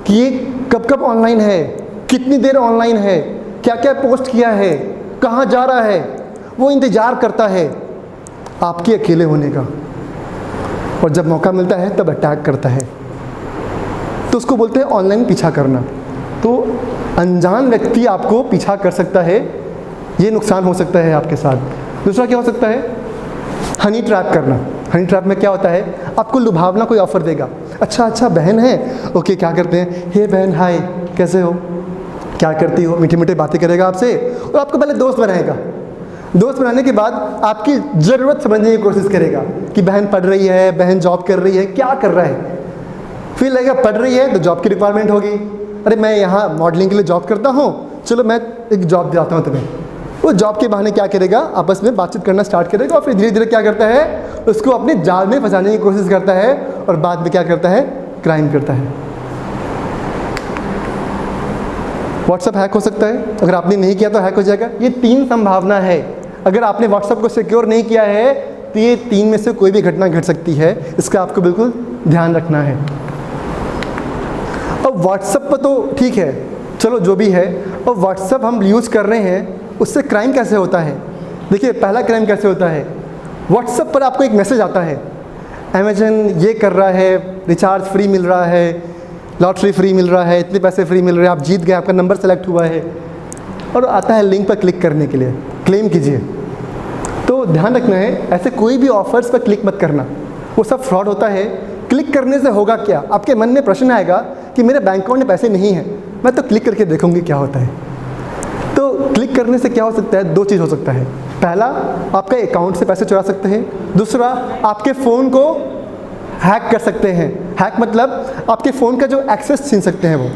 कि ये कब ऑनलाइन है, कितनी देर ऑनलाइन है, क्या क्या पोस्ट किया है, कहाँ जा रहा है, वो इंतज़ार करता है आपके अकेले होने का, और जब मौका मिलता है तब अटैक करता है। तो उसको बोलते हैं ऑनलाइन पीछा करना। तो अनजान व्यक्ति आपको पीछा कर सकता है, ये नुकसान हो सकता है आपके साथ। दूसरा क्या हो सकता है, हनी ट्रैप करना। हनी ट्रैप में क्या होता है, आपको लुभावना कोई ऑफ़र देगा। अच्छा बहन है, ओके क्या करते हैं, हे बहन हाय कैसे हो, क्या करती हो, मीठी मीठी बातें करेगा आपसे, और आपको पहले दोस्त बनाएगा। दोस्त बनाने के बाद आपकी ज़रूरत समझने की कोशिश करेगा कि बहन पढ़ रही है, बहन जॉब कर रही है, क्या कर रहा है। फिर लगेगा पढ़ रही है तो जॉब की रिक्वायरमेंट होगी, अरे मैं यहाँ मॉडलिंग के लिए जॉब करता हूँ, चलो मैं एक जॉब दिलाता हूँ तुम्हें। वो जॉब के बहाने क्या करेगा, आपस में बातचीत करना स्टार्ट करेगा, और फिर धीरे धीरे क्या करता है, उसको अपने जाल में फंसाने की कोशिश करता है, और बाद में क्या करता है, क्राइम करता है। व्हाट्सअप हैक हो सकता है, अगर आपने नहीं किया तो हैक हो जाएगा। ये 3 संभावना है। अगर आपने व्हाट्सअप को सिक्योर नहीं किया है तो ये 3 में से कोई भी घटना घट सकती है, इसका आपको बिल्कुल ध्यान रखना है। अब व्हाट्सअप पर तो ठीक है, चलो जो भी है, और व्हाट्सअप हम यूज़ कर रहे हैं, उससे क्राइम कैसे होता है। देखिए पहला क्राइम कैसे होता है, व्हाट्सएप पर आपको एक मैसेज आता है, अमेजन ये कर रहा है, रिचार्ज फ्री मिल रहा है, लॉटरी फ्री मिल रहा है, इतने पैसे फ्री मिल रहे हैं, आप जीत गए, आपका नंबर सेलेक्ट हुआ है, और आता है लिंक पर क्लिक करने के लिए, क्लेम कीजिए। तो ध्यान रखना है, ऐसे कोई भी ऑफर्स पर क्लिक मत करना, वो सब फ्रॉड होता है। क्लिक करने से होगा क्या, आपके मन में प्रश्न आएगा कि मेरे बैंक अकाउंट में पैसे नहीं हैं, मैं तो क्लिक करके देखूंगी क्या होता है। तो क्लिक करने से क्या हो सकता है, दो चीज़ हो सकता है। पहला, आपका अकाउंट से पैसे चुरा सकते हैं। दूसरा, आपके फ़ोन को हैक कर सकते हैं। हैक मतलब आपके फ़ोन का जो एक्सेस छीन सकते हैं। वो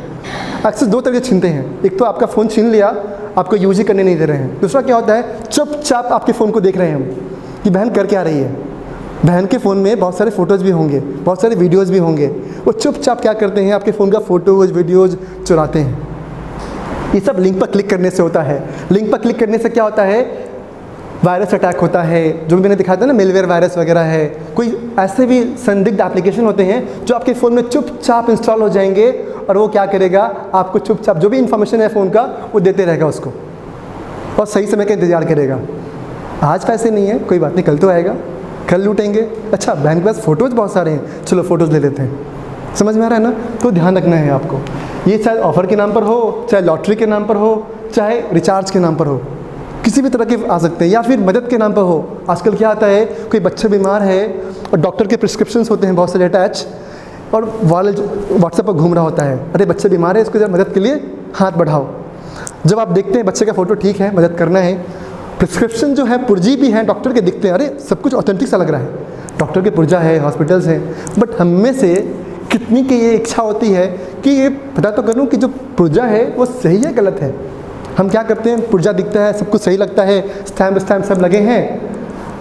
एक्सेस दो तरीके छीनते हैं। एक तो आपका फ़ोन छीन लिया, आपको यूज ही करने नहीं दे रहे हैं। दूसरा क्या होता है, चुपचाप आपके फ़ोन को देख रहे हैं हम कि बहन कर क्या रही है। बहन के फ़ोन में बहुत सारे फ़ोटोज़ भी होंगे, बहुत सारे वीडियोज़ भी होंगे। वो चुपचाप क्या करते हैं, आपके फ़ोन का फ़ोटोज़ वीडियोज़ चुराते हैं। ये सब लिंक पर क्लिक करने से होता है। लिंक पर क्लिक करने से क्या होता है, वायरस अटैक होता है। जो भी मैंने दिखाया था ना, मेलवेयर वायरस वगैरह है। कोई ऐसे भी संदिग्ध एप्लीकेशन होते हैं जो आपके फ़ोन में चुपचाप इंस्टॉल हो जाएंगे और वो क्या करेगा, आपको चुपचाप जो भी इंफॉर्मेशन है फ़ोन का वो देते रहेगा उसको, और सही समय का इंतज़ार करेगा। आज पैसे नहीं है, कोई बात नहीं, कल तो आएगा, कल लूटेंगे। अच्छा, बैंक के पास फ़ोटोज़ बहुत सारे हैं, चलो फ़ोटोज़ ले लेते हैं। समझ में आ रहा है ना? तो ध्यान रखना है आपको। ये चाहे ऑफ़र के नाम पर हो, चाहे लॉटरी के नाम पर हो, चाहे रिचार्ज के नाम पर हो, किसी भी तरह के आ सकते हैं, या फिर मदद के नाम पर हो। आजकल क्या आता है, कोई बच्चा बीमार है और डॉक्टर के प्रिस्क्रिप्शंस होते हैं बहुत सारे अटैच, और वाले व्हाट्सएप पर घूम रहा होता है, अरे बच्चा बीमार है, इसको जरा मदद के लिए हाथ बढ़ाओ। जब आप देखते हैं बच्चे का फ़ोटो, ठीक है मदद करना है, प्रिस्क्रिप्शन जो है पुर्जी भी हैं डॉक्टर के, दिखते हैं, अरे सब कुछ ऑथेंटिक सा लग रहा है, डॉक्टर के पुर्जा है, हॉस्पिटल्स हैं, बट हम में से कितनी की ये इच्छा होती है कि ये पता तो करूँ कि जो पुर्जा है वो सही है गलत है। हम क्या करते हैं, पुर्जा दिखता है, सब कुछ सही लगता है, स्टैम्प सब लगे हैं,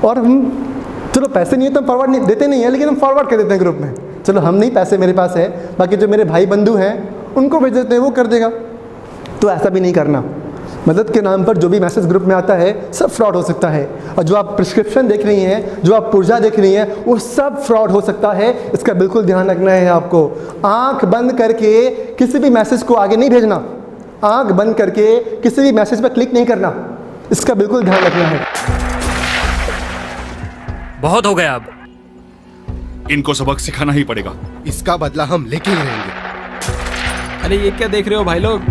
और हम चलो पैसे नहीं है तो हम फॉरवर्ड नहीं देते नहीं है, लेकिन हम फॉरवर्ड कर देते हैं ग्रुप में। चलो हम नहीं, पैसे मेरे पास है, बाकी जो मेरे भाई बंधु हैं उनको भेज देते हैं, वो कर देगा। तो ऐसा भी नहीं करना। मदद के नाम पर जो भी मैसेज ग्रुप में आता है सब फ्रॉड हो सकता है, और जो आप प्रिस्क्रिप्शन देख रही हैं, जो आप पुर्जा देख रही हैं, वो सब फ्रॉड हो सकता है। इसका बिल्कुल ध्यान रखना है आपको। आंख बंद करके किसी भी मैसेज को आगे नहीं भेजना, आंख बंद करके किसी भी मैसेज पर क्लिक नहीं करना, इसका बिल्कुल ध्यान रखना है।
बहुत हो गया, अब
इनको सबक सिखाना ही पड़ेगा।
इसका बदला हम लेके ही रहेंगे।
अरे ये क्या देख रहे हो भाई लोग?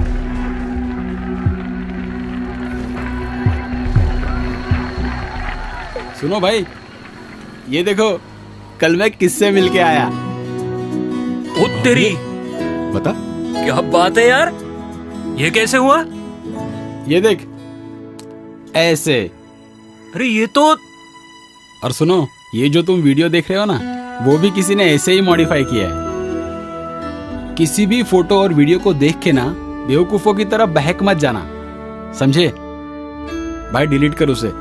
सुनो भाई, ये देखो कल मैं किससे मिलके आया।
ओ तेरी,
बता।
क्या बात है यार, ये कैसे हुआ?
ये देख ऐसे।
अरे ये तो,
और सुनो, ये जो तुम वीडियो देख रहे हो ना, वो भी किसी ने ऐसे ही मॉडिफाई किया है। किसी भी फोटो और वीडियो को देख के ना बेवकूफों की तरह बहक मत जाना, समझे भाई? डिलीट कर उसे।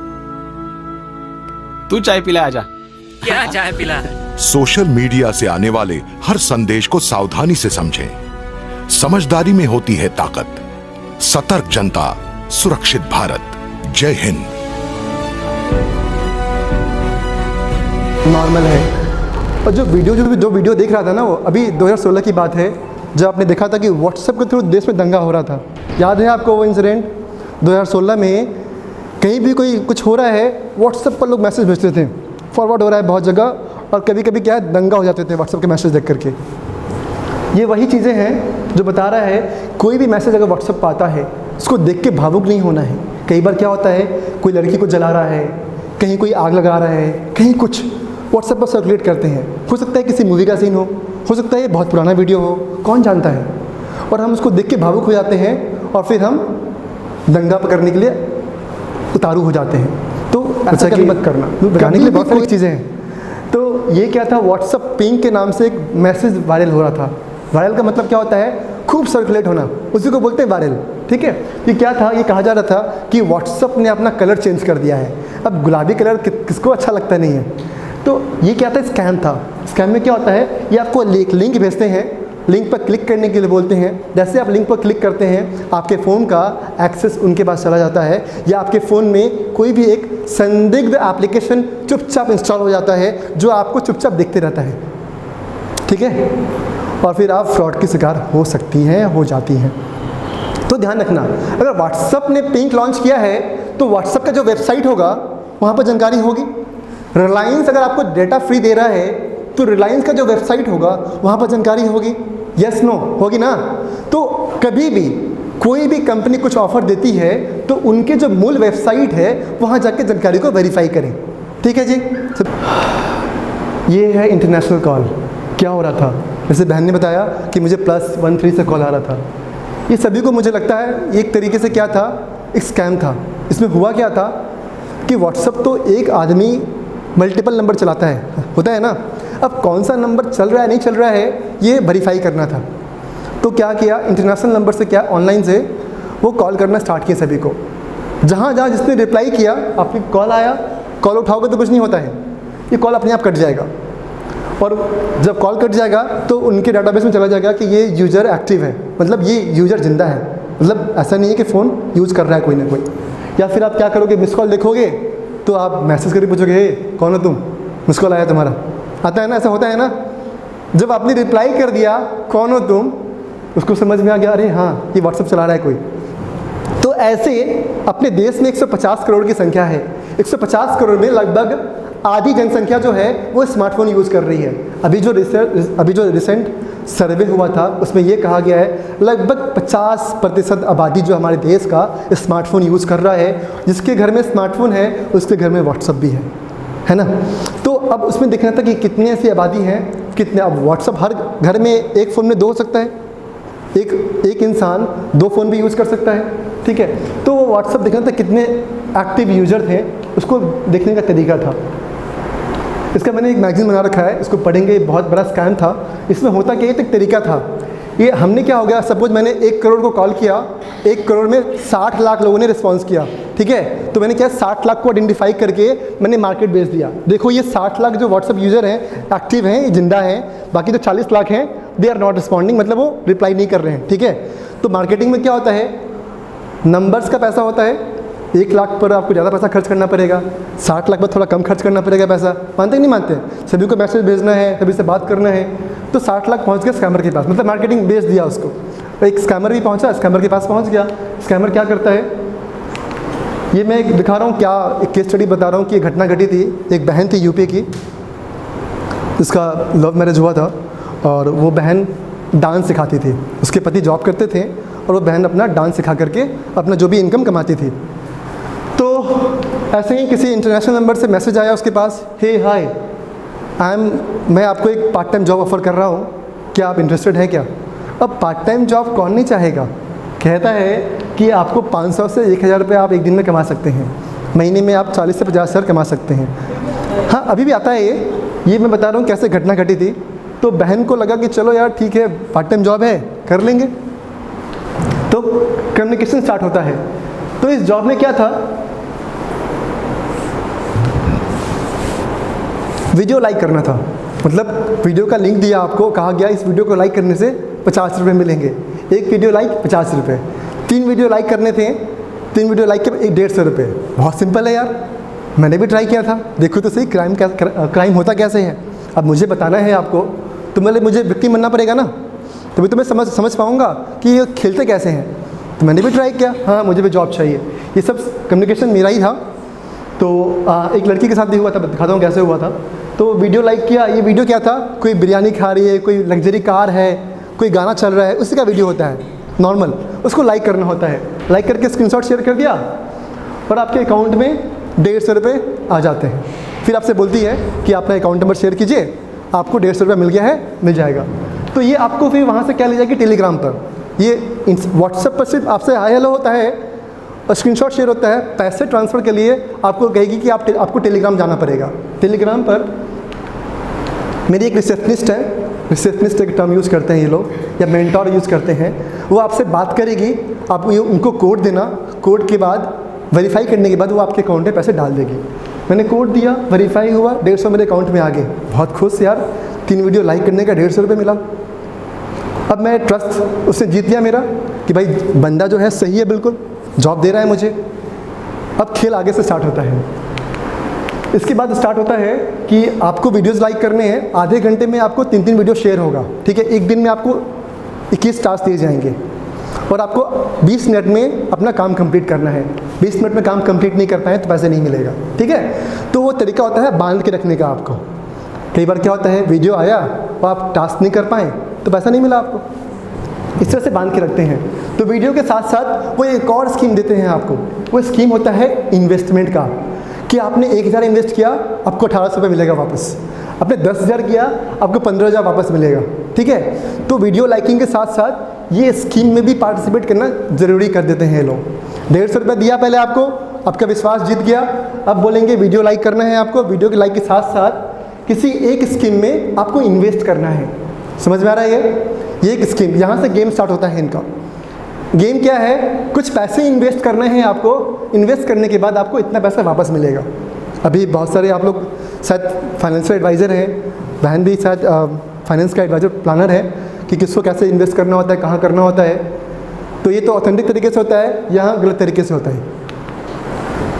तू चाय पिला, आजा।
क्या चाय पिला?
सोशल मीडिया से आने वाले हर संदेश को सावधानी से समझें। समझदारी में होती है ताकत। सतर्क जनता, सुरक्षित भारत। जय हिंद।
नॉर्मल है। और जो वीडियो देख रहा था ना, वो अभी 2016 की बात है, जब आपने देखा था कि व्हाट्सएप के थ्रू देश में दंगा हो रहा था। याद है आपको वो इंसिडेंट? 2016 में कहीं भी कोई कुछ हो रहा है, व्हाट्सएप पर लोग मैसेज भेजते थे, फॉरवर्ड हो रहा है बहुत जगह, और कभी कभी क्या है, दंगा हो जाते थे व्हाट्सएप के मैसेज देख करके। ये वही चीज़ें हैं जो बता रहा है, कोई भी मैसेज अगर व्हाट्सएप पर आता है, उसको देख के भावुक नहीं होना है। कई बार क्या होता है, कोई लड़की को जला रहा है, कहीं कोई आग लगा रहा है, कहीं कुछ व्हाट्सएप पर सर्कुलेट करते हैं। हो सकता है किसी मूवी का सीन हो सकता है बहुत पुराना वीडियो हो, कौन जानता है, और हम उसको देख के भावुक हो जाते हैं, और फिर हम दंगा करने के लिए उतारू हो जाते हैं। तो ऐसा कभी मत करना। गाने के लिए बहुत सारी चीज़ें हैं। तो ये क्या था, व्हाट्सएप पिंग के नाम से एक मैसेज वायरल हो रहा था। वायरल का मतलब क्या होता है, खूब सर्कुलेट होना, उसी को बोलते हैं वायरल। ठीक है, ये क्या था, ये कहा जा रहा था कि व्हाट्सएप ने अपना कलर चेंज कर दिया है। अब गुलाबी कलर किसको अच्छा लगता नहीं है। तो ये क्या था, स्कैम था। स्कैम में क्या होता है, ये आपको लिंक भेजते हैं, लिंक पर क्लिक करने के लिए बोलते हैं। जैसे आप लिंक पर क्लिक करते हैं, आपके फ़ोन का एक्सेस उनके पास चला जाता है, या आपके फ़ोन में कोई भी एक संदिग्ध एप्लीकेशन चुपचाप इंस्टॉल हो जाता है, जो आपको चुपचाप देखते रहता है। ठीक है, और फिर आप फ्रॉड की शिकार हो सकती हैं, हो जाती हैं। तो ध्यान रखना, अगर व्हाट्सएप ने पिंक लॉन्च किया है, तो व्हाट्सएप का जो वेबसाइट होगा वहाँ पर जानकारी होगी। रिलायंस अगर आपको डेटा फ्री दे रहा है, तो रिलायंस का जो वेबसाइट होगा वहाँ पर जानकारी होगी। यस नो होगी ना? तो कभी भी कोई भी कंपनी कुछ ऑफर देती है, तो उनके जो मूल वेबसाइट है वहाँ जाके जानकारी को वेरीफाई करें। ठीक है जी। ये है इंटरनेशनल कॉल। क्या हो रहा था, जैसे बहन ने बताया कि मुझे +13 से कॉल आ रहा था। ये सभी को मुझे लगता है एक तरीके से क्या था, एक स्कैम था। इसमें हुआ क्या था कि व्हाट्सअप तो एक आदमी मल्टीपल नंबर चलाता है, होता है ना। अब कौन सा नंबर चल रहा है नहीं चल रहा है ये वेरीफाई करना था। तो क्या किया, इंटरनेशनल नंबर से क्या ऑनलाइन से वो कॉल करना स्टार्ट किया सभी को। जहाँ जहाँ जिसने रिप्लाई किया, आपकी कॉल आया, कॉल उठाओगे तो कुछ नहीं होता है, ये कॉल अपने आप कट जाएगा। और जब कॉल कट जाएगा तो उनके डाटाबेस में चला जाएगा कि ये यूज़र एक्टिव है, मतलब ये यूज़र ज़िंदा है, मतलब ऐसा नहीं है कि फ़ोन यूज़ कर रहा है कोई ना कोई। या फिर आप क्या करोगे, मिस कॉल देखोगे तो आप मैसेज करके पूछोगे, हे कौन हो तुम, मिस कॉल आया तुम्हारा, आता है ना, ऐसा होता है ना। जब आपने रिप्लाई कर दिया कौन हो तुम, उसको समझ में आ गया अरे हाँ ये व्हाट्सअप चला रहा है कोई। तो ऐसे अपने देश में 150 करोड़ की संख्या है, 150 करोड़ में लगभग आधी जनसंख्या जो है वो स्मार्टफोन यूज़ कर रही है। अभी जो रिसेंट सर्वे हुआ था उसमें ये कहा गया है लगभग 50% आबादी जो हमारे देश का स्मार्टफोन यूज़ कर रहा है। जिसके घर में स्मार्टफोन है उसके घर में व्हाट्सअप भी है ना। तो अब उसमें देखना था कि कितनी ऐसी आबादी है, कितने। अब व्हाट्सअप हर घर में एक फ़ोन में 2 हो सकता है, एक इंसान 2 फ़ोन भी यूज़ कर सकता है, ठीक है। तो वो व्हाट्सअप देखना था कितने एक्टिव यूज़र थे, उसको देखने का तरीका था। इसका मैंने एक मैगजीन बना रखा है, इसको पढ़ेंगे। बहुत बड़ा स्कैम था। इसमें होता क्या, एक तरीका था। ये हमने क्या हो गया, सपोज मैंने 1 करोड़ को कॉल किया, 1 करोड़ में 60 लाख लोगों ने रिस्पांस किया, ठीक है। तो मैंने क्या 60 लाख को आइडेंटिफाई करके मैंने मार्केट भेज दिया। देखो ये 60 लाख जो व्हाट्सअप यूज़र हैं एक्टिव हैं, जिंदा हैं, बाकी जो 40 लाख हैं दे आर नॉट रिस्पॉन्डिंग, मतलब वो रिप्लाई नहीं कर रहे हैं, ठीक है। तो मार्केटिंग में क्या होता है, नंबर्स का पैसा होता है। 1 लाख पर आपको ज़्यादा पैसा खर्च करना पड़ेगा, 60 लाख पर थोड़ा कम खर्च करना पड़ेगा पैसा। मानते कि नहीं मानते, सभी को मैसेज भेजना है, सभी से बात करना है। तो 60 लाख पहुंच गया स्कैमर के पास, मतलब मार्केटिंग बेच दिया उसको। एक स्कैमर भी पहुंचा, स्कैमर के पास पहुंच गया। स्कैमर क्या करता है, ये मैं एक दिखा रहा हूँ, क्या एक केस स्टडी बता रहा हूँ कि घटना घटी थी। एक बहन थी यूपी की, उसका लव मैरिज हुआ था और वो बहन डांस सिखाती थी। उसके पति जॉब करते थे और वो बहन अपना डांस सिखा करके अपना जो भी इनकम कमाती थी। तो ऐसे ही किसी इंटरनेशनल नंबर से मैसेज आया उसके पास, हे हाय मैं आपको एक पार्ट टाइम जॉब ऑफ़र कर रहा हूँ, क्या आप इंटरेस्टेड हैं क्या। अब पार्ट टाइम जॉब कौन नहीं चाहेगा। कहता है कि आपको 500 से 1000 रुपये आप एक दिन में कमा सकते हैं, महीने में आप 40 से 50 हज़ार कमा सकते हैं। हाँ अभी भी आता है ये मैं बता रहा हूँ कैसे घटना घटी थी। तो बहन को लगा कि चलो यार ठीक है, पार्ट टाइम जॉब है, कर लेंगे। तो कम्युनिकेशन स्टार्ट होता है। तो इस जॉब में क्या था, वीडियो लाइक करना था। मतलब वीडियो का लिंक दिया आपको, कहा गया इस वीडियो को लाइक करने से 50 रुपये मिलेंगे। एक वीडियो लाइक 50 रुपये, 3 वीडियो लाइक करने थे, 3 वीडियो लाइक के 150 रुपये। बहुत सिंपल है यार, मैंने भी ट्राई किया था। देखो तो सही क्राइम होता कैसे है। अब मुझे बताना है आपको, तो मतलब मुझे विक्टिम बनना पड़ेगा ना, तभी तो मैं समझ पाऊँगा कि ये खेलते कैसे हैं। तो मैंने भी ट्राई किया, हाँ मुझे भी जॉब चाहिए। ये सब कम्युनिकेशन मेरा ही था। तो एक लड़की के साथ भी हुआ था, दिखाता हूँ कैसे हुआ था। तो वीडियो लाइक किया। ये वीडियो क्या था, कोई बिरयानी खा रही है, कोई लग्जरी कार है, कोई गाना चल रहा है, उसी का वीडियो होता है नॉर्मल, उसको लाइक करना होता है। लाइक करके स्क्रीनशॉट शेयर कर दिया और आपके अकाउंट में 150 रुपये आ जाते हैं। फिर आपसे बोलती है कि अपना अकाउंट नंबर शेयर कीजिए, आपको 150 रुपये मिल गया है, मिल जाएगा। तो ये आपको फिर वहाँ से क्या ले जाएगी, टेलीग्राम पर। ये व्हाट्सएप पर सिर्फ आपसे हाय हेलो होता है और स्क्रीनशॉट शेयर होता है। पैसे ट्रांसफ़र के लिए आपको कहेगी कि आपको टेलीग्राम जाना पड़ेगा। टेलीग्राम पर मेरी एक रिसेप्शनिस्ट है, रिसेप्शनिस्ट एक टर्म यूज़ करते हैं ये लोग, या मेंटोर यूज़ करते हैं। वो आपसे बात करेगी, आप उनको कोड देना, कोड के बाद वेरीफाई करने के बाद वो आपके अकाउंट में पैसे डाल देगी। मैंने कोड दिया, वेरीफाई हुआ, 150 मेरे अकाउंट में आ गए। बहुत खुश यार, 3 वीडियो लाइक करने का 150 रुपये मिला। अब मैं ट्रस्ट उससे जीत लिया मेरा कि भाई बंदा जो है सही है, बिल्कुल जॉब दे रहा है मुझे। अब खेल आगे से स्टार्ट होता है। इसके बाद स्टार्ट होता है कि आपको वीडियोस लाइक करने हैं, आधे घंटे में आपको 3-3 वीडियो शेयर होगा, ठीक है। एक दिन में आपको 21 टास्क दिए जाएंगे और आपको 20 मिनट में अपना काम कंप्लीट करना है। 20 मिनट में काम कंप्लीट नहीं कर पाए तो पैसे नहीं मिलेगा, ठीक है। तो वो तरीका होता है बांध के रखने का आपको। कई बार क्या होता है, वीडियो आया और आप टास्क नहीं कर पाएँ तो पैसा नहीं मिला आपको, इस तरह से बांध के रखते हैं। तो वीडियो के साथ साथ वो एक और स्कीम देते हैं आपको। वो स्कीम होता है इन्वेस्टमेंट का, कि आपने 1000 इन्वेस्ट किया, आपको 1800 रुपये मिलेगा वापस। आपने 10,000 किया, आपको 15,000 वापस मिलेगा, ठीक है। तो वीडियो लाइकिंग के साथ साथ ये स्कीम में भी पार्टिसिपेट करना ज़रूरी कर देते हैं ये लोग। 150 रुपये दिया पहले आपको, आपका विश्वास जीत गया, अब बोलेंगे वीडियो लाइक करना है आपको, वीडियो के लाइक के साथ साथ किसी एक स्कीम में आपको इन्वेस्ट करना है। समझ में आ रहा है? ये एक स्कीम, यहाँ से गेम स्टार्ट होता है इनका। गेम क्या है? कुछ पैसे इन्वेस्ट करने हैं आपको, इन्वेस्ट करने के बाद आपको इतना पैसा वापस मिलेगा। अभी बहुत सारे आप लोग शायद फाइनेंशियल एडवाइज़र हैं, बहन भी शायद फाइनेंस का एडवाइज़र प्लानर है कि किसको कैसे इन्वेस्ट करना होता है, कहाँ करना होता है। तो ये तो ऑथेंटिक तरीके से होता है, यहाँ गलत तरीके से होता है।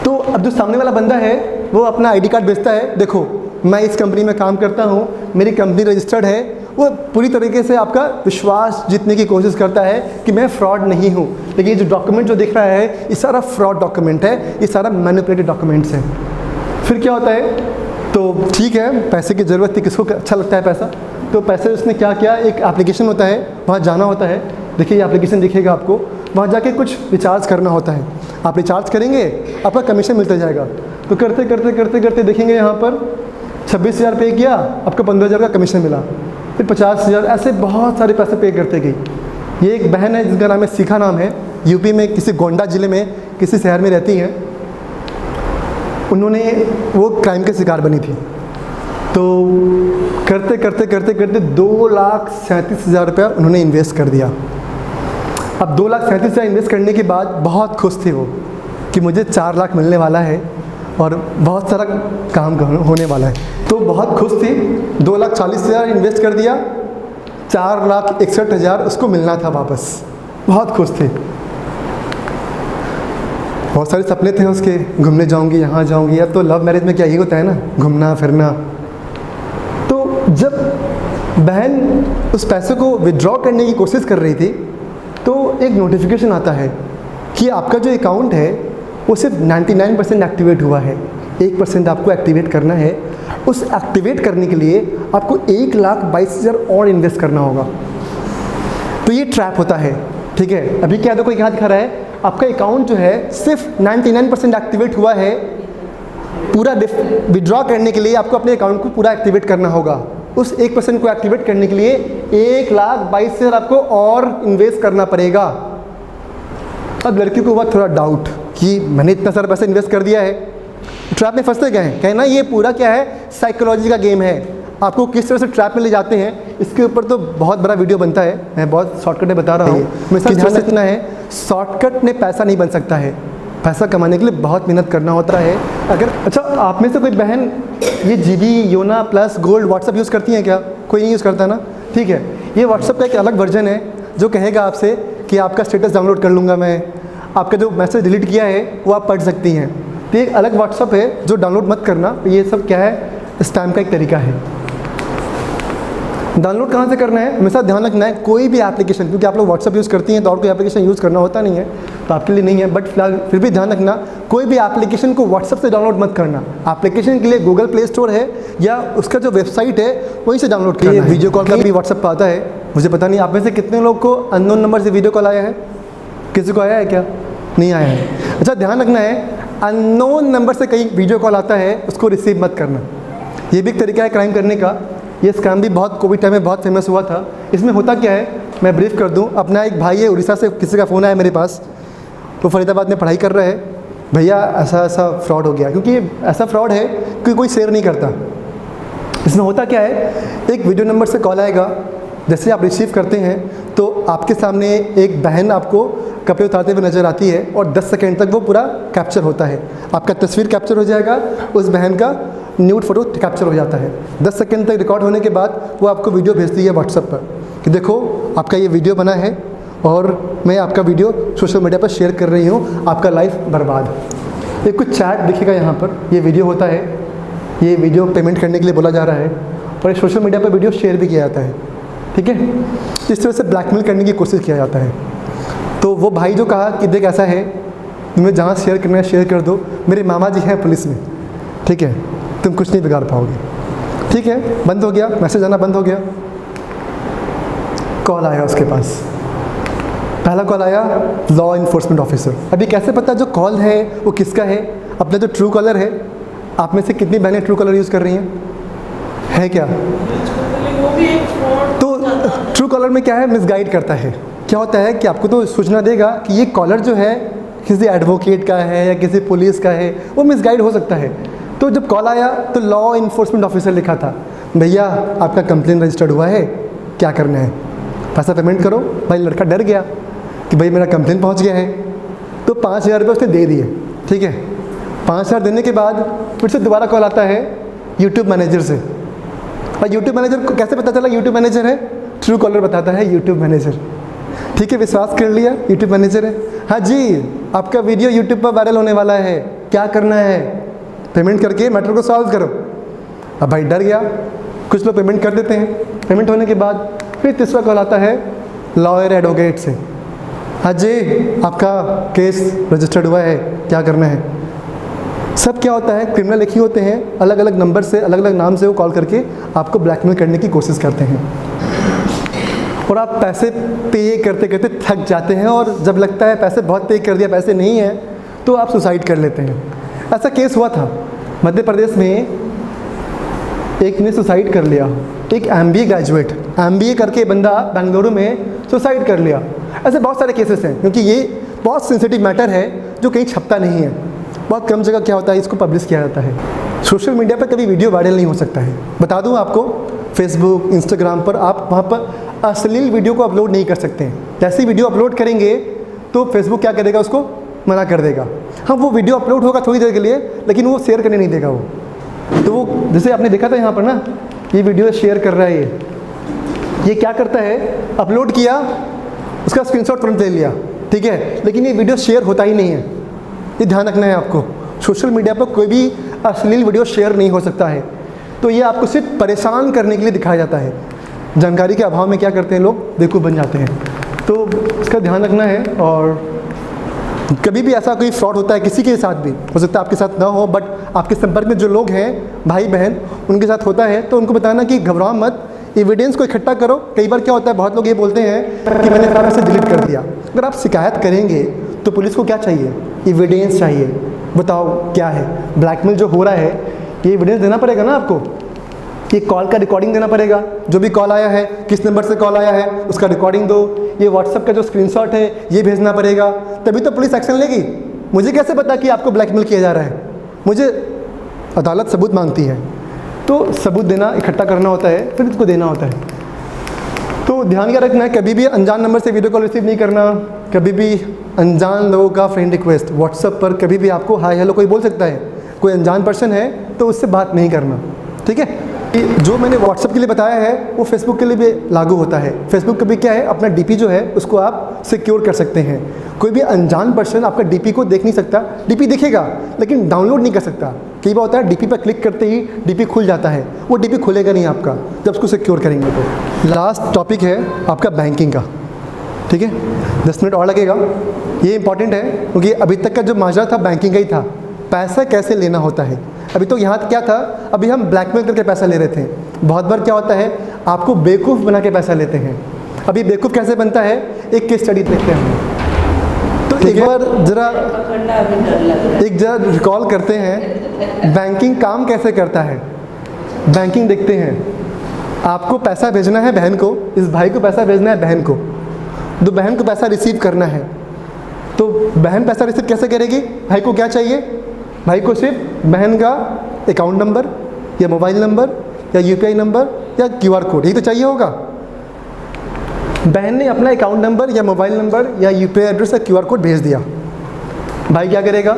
तो अब जो सामने वाला बंदा है वो अपना आईडी कार्ड बेचता है, देखो मैं इस कंपनी में काम करता हूँ, मेरी कंपनी रजिस्टर्ड है। वो पूरी तरीके से आपका विश्वास जीतने की कोशिश करता है कि मैं फ्रॉड नहीं हूँ। लेकिन ये जो डॉक्यूमेंट जो दिख रहा है ये सारा फ्रॉड डॉक्यूमेंट है, ये सारा मैनिपुलेटेड डॉक्यूमेंट्स हैं। फिर क्या होता है? तो ठीक है, पैसे की ज़रूरत थी, किसको अच्छा लगता है पैसा, तो पैसे उसने क्या किया, एक एप्लीकेशन होता है, वहाँ जाना होता है। देखिए ये एप्लीकेशन दिखेगा आपको, वहाँ जाके कुछ रिचार्ज करना होता है। आप रिचार्ज करेंगे, आपका कमीशन मिलता जाएगा। तो करते करते करते करते देखेंगे यहाँ पर 26,000 पे किया, आपको 15,000 का कमीशन मिला, फिर 50,000, ऐसे बहुत सारे पैसे पे करते गई। ये एक बहन है जिसका नाम है शिखा नाम है, यूपी में किसी गोंडा ज़िले में किसी शहर में रहती हैं। उन्होंने वो क्राइम के शिकार बनी थी। तो करते करते करते करते 2,37,000 रुपया उन्होंने इन्वेस्ट कर दिया। अब 2,37,000 इन्वेस्ट करने के बाद बहुत खुश थे वो कि मुझे 4 लाख मिलने वाला है और बहुत सारा काम होने वाला है। तो बहुत खुश थी, 2,40,000 इन्वेस्ट कर दिया, 4,61,000 उसको मिलना था वापस। बहुत खुश थे, बहुत सारे सपने थे उसके, घूमने जाऊंगी, यहाँ जाऊंगी। अब तो लव मैरिज में क्या ही होता है ना, घूमना फिरना। तो जब बहन उस पैसे को विड्रॉ करने की कोशिश कर रही थी तो एक नोटिफिकेशन आता है कि आपका जो अकाउंट है वो सिर्फ 99% एक्टिवेट हुआ है, 1% आपको एक्टिवेट करना है। उस एक्टिवेट करने के लिए आपको 1,22,000 और इन्वेस्ट करना होगा। तो ये ट्रैप होता है, ठीक है। अभी क्या देखो यहाँ दिखा रहा है, आपका अकाउंट जो है सिर्फ 99% एक्टिवेट हुआ है। पूरा विड्रॉ करने के लिए आपको अपने अकाउंट को पूरा एक्टिवेट करना होगा। उस 1% को एक्टिवेट करने के लिए 1,22,000 आपको और इन्वेस्ट करना पड़ेगा। अब लड़की को हुआ थोड़ा डाउट कि मैंने इतना सारा पैसा इन्वेस्ट कर दिया है, ट्रैप में फंसते गए हैं। कहना ये पूरा क्या है, साइकोलॉजी का गेम है। आपको किस तरह से ट्रैप में ले जाते हैं इसके ऊपर तो बहुत बड़ा वीडियो बनता है, मैं बहुत शॉर्टकट में बता रहा हूँ। मेरा ध्यान इतना है, शॉर्टकट में पैसा नहीं बन सकता है, पैसा कमाने के लिए बहुत मेहनत करना होता है। अगर अच्छा आप में से कोई बहन ये जीबी, योना प्लस, गोल्ड, व्हाट्सअप यूज़ करती हैं क्या? कोई नहीं यूज़ करता ना, ठीक है। ये व्हाट्सअप का एक अलग वर्जन है जो कहेगा आपसे कि आपका स्टेटस डाउनलोड कर लूँगा मैं, आपका जो मैसेज डिलीट किया है वो आप पढ़ सकती हैं। तो एक अलग व्हाट्सअप है जो डाउनलोड मत करना। ये सब क्या है, स्पैम का एक तरीका है। डाउनलोड कहाँ से करना है, हमेशा ध्यान रखना है, कोई भी एप्लीकेशन, क्योंकि आप लोग व्हाट्सअप यूज़ करती हैं तो और कोई एप्लीकेशन यूज़ करना होता नहीं है तो आपके लिए नहीं है, बट फिलहाल फिर भी ध्यान रखना, कोई भी एप्लीकेशन को व्हाट्सअप से डाउनलोड मत करना। एप्लीकेशन के लिए गूगल प्ले स्टोर है या उसका जो वेबसाइट है वहीं से डाउनलोड करना है। वीडियो कॉल का भी व्हाट्सअप पर आता है, मुझे पता नहीं आप में से कितने लोग को अननोन नंबर से वीडियो कॉल आया है, किसी को आया है क्या? नहीं आया है। अच्छा ध्यान रखना है, अननोन नंबर से कहीं वीडियो कॉल आता है उसको रिसीव मत करना। ये भी एक तरीका है क्राइम करने का। ये स्कैम भी बहुत कोविड टाइम में बहुत फेमस हुआ था। इसमें होता क्या है, मैं ब्रीफ कर दूं। अपना एक भाई है उड़ीसा से, किसी का फ़ोन आया मेरे पास, तो फरीदाबाद में पढ़ाई कर रहा है, भैया ऐसा ऐसा फ्रॉड हो गया। क्योंकि ऐसा फ्रॉड है कि कोई शेयर नहीं करता। इसमें होता क्या है, एक वीडियो नंबर से कॉल आएगा, जैसे आप रिसीव करते हैं तो आपके सामने एक बहन आपको कपड़े उतारते हुए नज़र आती है और 10 सेकेंड तक वो पूरा कैप्चर होता है। आपका तस्वीर कैप्चर हो जाएगा, उस बहन का न्यूड फोटो कैप्चर हो जाता है। 10 सेकेंड तक रिकॉर्ड होने के बाद वो आपको वीडियो भेजती है व्हाट्सएप पर कि देखो आपका ये वीडियो बना है और मैं आपका वीडियो सोशल मीडिया पर शेयर कर रही हूँ, आपका लाइफ बर्बाद। एक कुछ चैट दिखेगा यहाँ पर, ये वीडियो होता है, ये वीडियो पेमेंट करने के लिए बोला जा रहा है और ये सोशल मीडिया पर वीडियो शेयर भी किया जाता है, ठीक है। इस तरह से ब्लैकमेल करने की कोशिश किया जाता है। तो वो भाई जो कहा कि देख ऐसा है, तुम्हें जहाँ शेयर करना है शेयर कर दो, मेरे मामा जी हैं पुलिस में, ठीक है, तुम कुछ नहीं बिगाड़ पाओगे, ठीक है। बंद हो गया, मैसेज आना बंद हो गया। कॉल आया उसके पास, पहला कॉल आया लॉ इन्फोर्समेंट ऑफिसर। अभी कैसे पता जो कॉल है वो किसका है? अपना जो ट्रू कॉलर है, आप में से कितनी बहनें ट्रू कॉलर यूज़ कर रही हैं? है क्या? तो ट्रू कॉलर में क्या है, मिसगाइड करता है, क्या होता है कि आपको तो सूचना देगा कि ये कॉलर जो है किसी एडवोकेट का है या किसी पुलिस का है, वो मिसगाइड हो सकता है। तो जब कॉल आया तो लॉ इन्फोर्समेंट ऑफिसर लिखा था, भैया आपका कंप्लेन रजिस्टर्ड हुआ है, क्या करना है, पैसा पेमेंट करो। भाई लड़का डर गया कि भाई मेरा कंप्लेन पहुंच गया है, तो 5,000 रुपये उसने दे दिए। ठीक है, 5,000 देने के बाद फिर से दोबारा कॉल आता है यूट्यूब मैनेजर से। और यूट्यूब मैनेजर को कैसे पता चला यूट्यूब मैनेजर है? ट्रू कॉलर बताता है यूट्यूब मैनेजर। ठीक है, विश्वास कर लिया यूट्यूब मैनेजर है। हाँ जी, आपका वीडियो यूट्यूब पर वायरल होने वाला है, क्या करना है, पेमेंट करके मैटर को सॉल्व करो। अब भाई डर गया, कुछ लोग पेमेंट कर देते हैं। पेमेंट होने के बाद फिर तीसरा कॉल आता है लॉयर एडवोकेट से, हाँ जी आपका केस रजिस्टर्ड हुआ है, क्या करना है। सब क्या होता है, क्रिमिनल एक ही होते हैं, अलग अलग नंबर से अलग अलग नाम से वो कॉल करके आपको ब्लैकमेल करने की कोशिश करते हैं। और आप पैसे पे करते करते थक जाते हैं, और जब लगता है पैसे बहुत पे कर दिया, पैसे नहीं है, तो आप सुसाइड कर लेते हैं। ऐसा केस हुआ था मध्य प्रदेश में, एक ने सुसाइड कर लिया, एक MBA ग्रेजुएट, MBA करके बंदा बेंगलुरु में सुसाइड कर लिया। ऐसे बहुत सारे केसेस हैं, क्योंकि ये बहुत सेंसिटिव मैटर है जो कहीं छपता नहीं है, बहुत कम जगह क्या होता है इसको पब्लिश किया जाता है। सोशल मीडिया पर कभी वीडियो वायरल नहीं हो सकता है। बता दूं आपको, फेसबुक इंस्टाग्राम पर आप वहाँ पर अश्लील वीडियो को अपलोड नहीं कर सकते हैं। जैसे ही वीडियो अपलोड करेंगे तो फेसबुक क्या करेगा, उसको मना कर देगा। हाँ, वो वीडियो अपलोड होगा थोड़ी देर के लिए, लेकिन वो शेयर करने नहीं देगा वो। तो वो जैसे आपने देखा था यहाँ पर ना, ये वीडियो शेयर कर रहा है, ये क्या करता है, अपलोड किया, उसका स्क्रीनशॉट तुरंत ले लिया, ठीक है, लेकिन ये वीडियो शेयर होता ही नहीं है। ये ध्यान रखना है आपको, सोशल मीडिया पर कोई भी अश्लील वीडियो शेयर नहीं हो सकता है। तो ये आपको सिर्फ परेशान करने के लिए दिखाया जाता है। जानकारी के अभाव में क्या करते हैं लोग, बेवकूफ़ बन जाते हैं। तो इसका ध्यान रखना है। और कभी भी ऐसा कोई फ्रॉड होता है किसी के साथ भी, हो सकता है आपके साथ ना हो, बट आपके संपर्क में जो लोग हैं, भाई बहन, उनके साथ होता है, तो उनको बताना कि घबराओ मत, एविडेंस को इकट्ठा करो। कई बार क्या होता है, बहुत लोग ये बोलते हैं कि मैंने सारा से डिलीट कर दिया। अगर आप शिकायत करेंगे तो पुलिस को क्या चाहिए, एविडेंस चाहिए। बताओ क्या है, ब्लैकमेल जो हो रहा है, ये एविडेंस देना पड़ेगा ना आपको। ये कॉल का रिकॉर्डिंग देना पड़ेगा, जो भी कॉल आया है, किस नंबर से कॉल आया है, उसका रिकॉर्डिंग दो। ये व्हाट्सएप का जो स्क्रीनशॉट है, ये भेजना पड़ेगा, तभी तो पुलिस एक्शन लेगी। मुझे कैसे पता कि आपको ब्लैकमेल किया जा रहा है? मुझे अदालत सबूत मांगती है, तो सबूत देना, इकट्ठा करना होता है, फिर इसको देना होता है। तो ध्यान क्या रखना है, कभी भी अनजान नंबर से वीडियो कॉल रिसीव नहीं करना, कभी भी अनजान लोगों का फ्रेंड रिक्वेस्ट व्हाट्सएप पर, कभी भी आपको हाय हेलो कोई बोल सकता है, कोई अनजान पर्सन है तो उससे बात नहीं करना, ठीक है। जो मैंने व्हाट्सएप के लिए बताया है वो फेसबुक के लिए भी लागू होता है। फेसबुक का भी क्या है, अपना डीपी जो है उसको आप सिक्योर कर सकते हैं। कोई भी अनजान पर्सन आपका डीपी को देख नहीं सकता, डीपी दिखेगा लेकिन डाउनलोड नहीं कर सकता। कई बार होता है डीपी पर क्लिक करते ही डीपी खुल जाता है, वो डीपी खुलेगा नहीं आपका जब उसको सिक्योर करेंगे। तो लास्ट टॉपिक है आपका बैंकिंग का, ठीक है, 10 मिनट और लगेगा। ये इंपॉर्टेंट है क्योंकि अभी तक का जो माजरा था बैंकिंग का ही था, पैसा कैसे लेना होता है। अभी तो यहाँ क्या था, अभी हम ब्लैकमेल करके पैसा ले रहे थे। बहुत बार क्या होता है, आपको बेवकूफ़ बना के पैसा लेते हैं। अभी बेवकूफ़ कैसे बनता है, एक केस स्टडी देखते हैं हम। तो एक बार जरा रिकॉल करते हैं बैंकिंग काम कैसे करता है। बैंकिंग देखते हैं, आपको पैसा भेजना है बहन को, इस भाई को पैसा भेजना है बहन को, तो बहन को पैसा रिसीव करना है। तो बहन पैसा रिसीव कैसे करेगी, भाई को क्या चाहिए, भाई को सिर्फ बहन का अकाउंट नंबर या मोबाइल नंबर या UPI नंबर या QR कोड, यही तो चाहिए होगा। बहन ने अपना अकाउंट नंबर या मोबाइल नंबर या UPI एड्रेस या QR कोड भेज दिया। भाई क्या करेगा,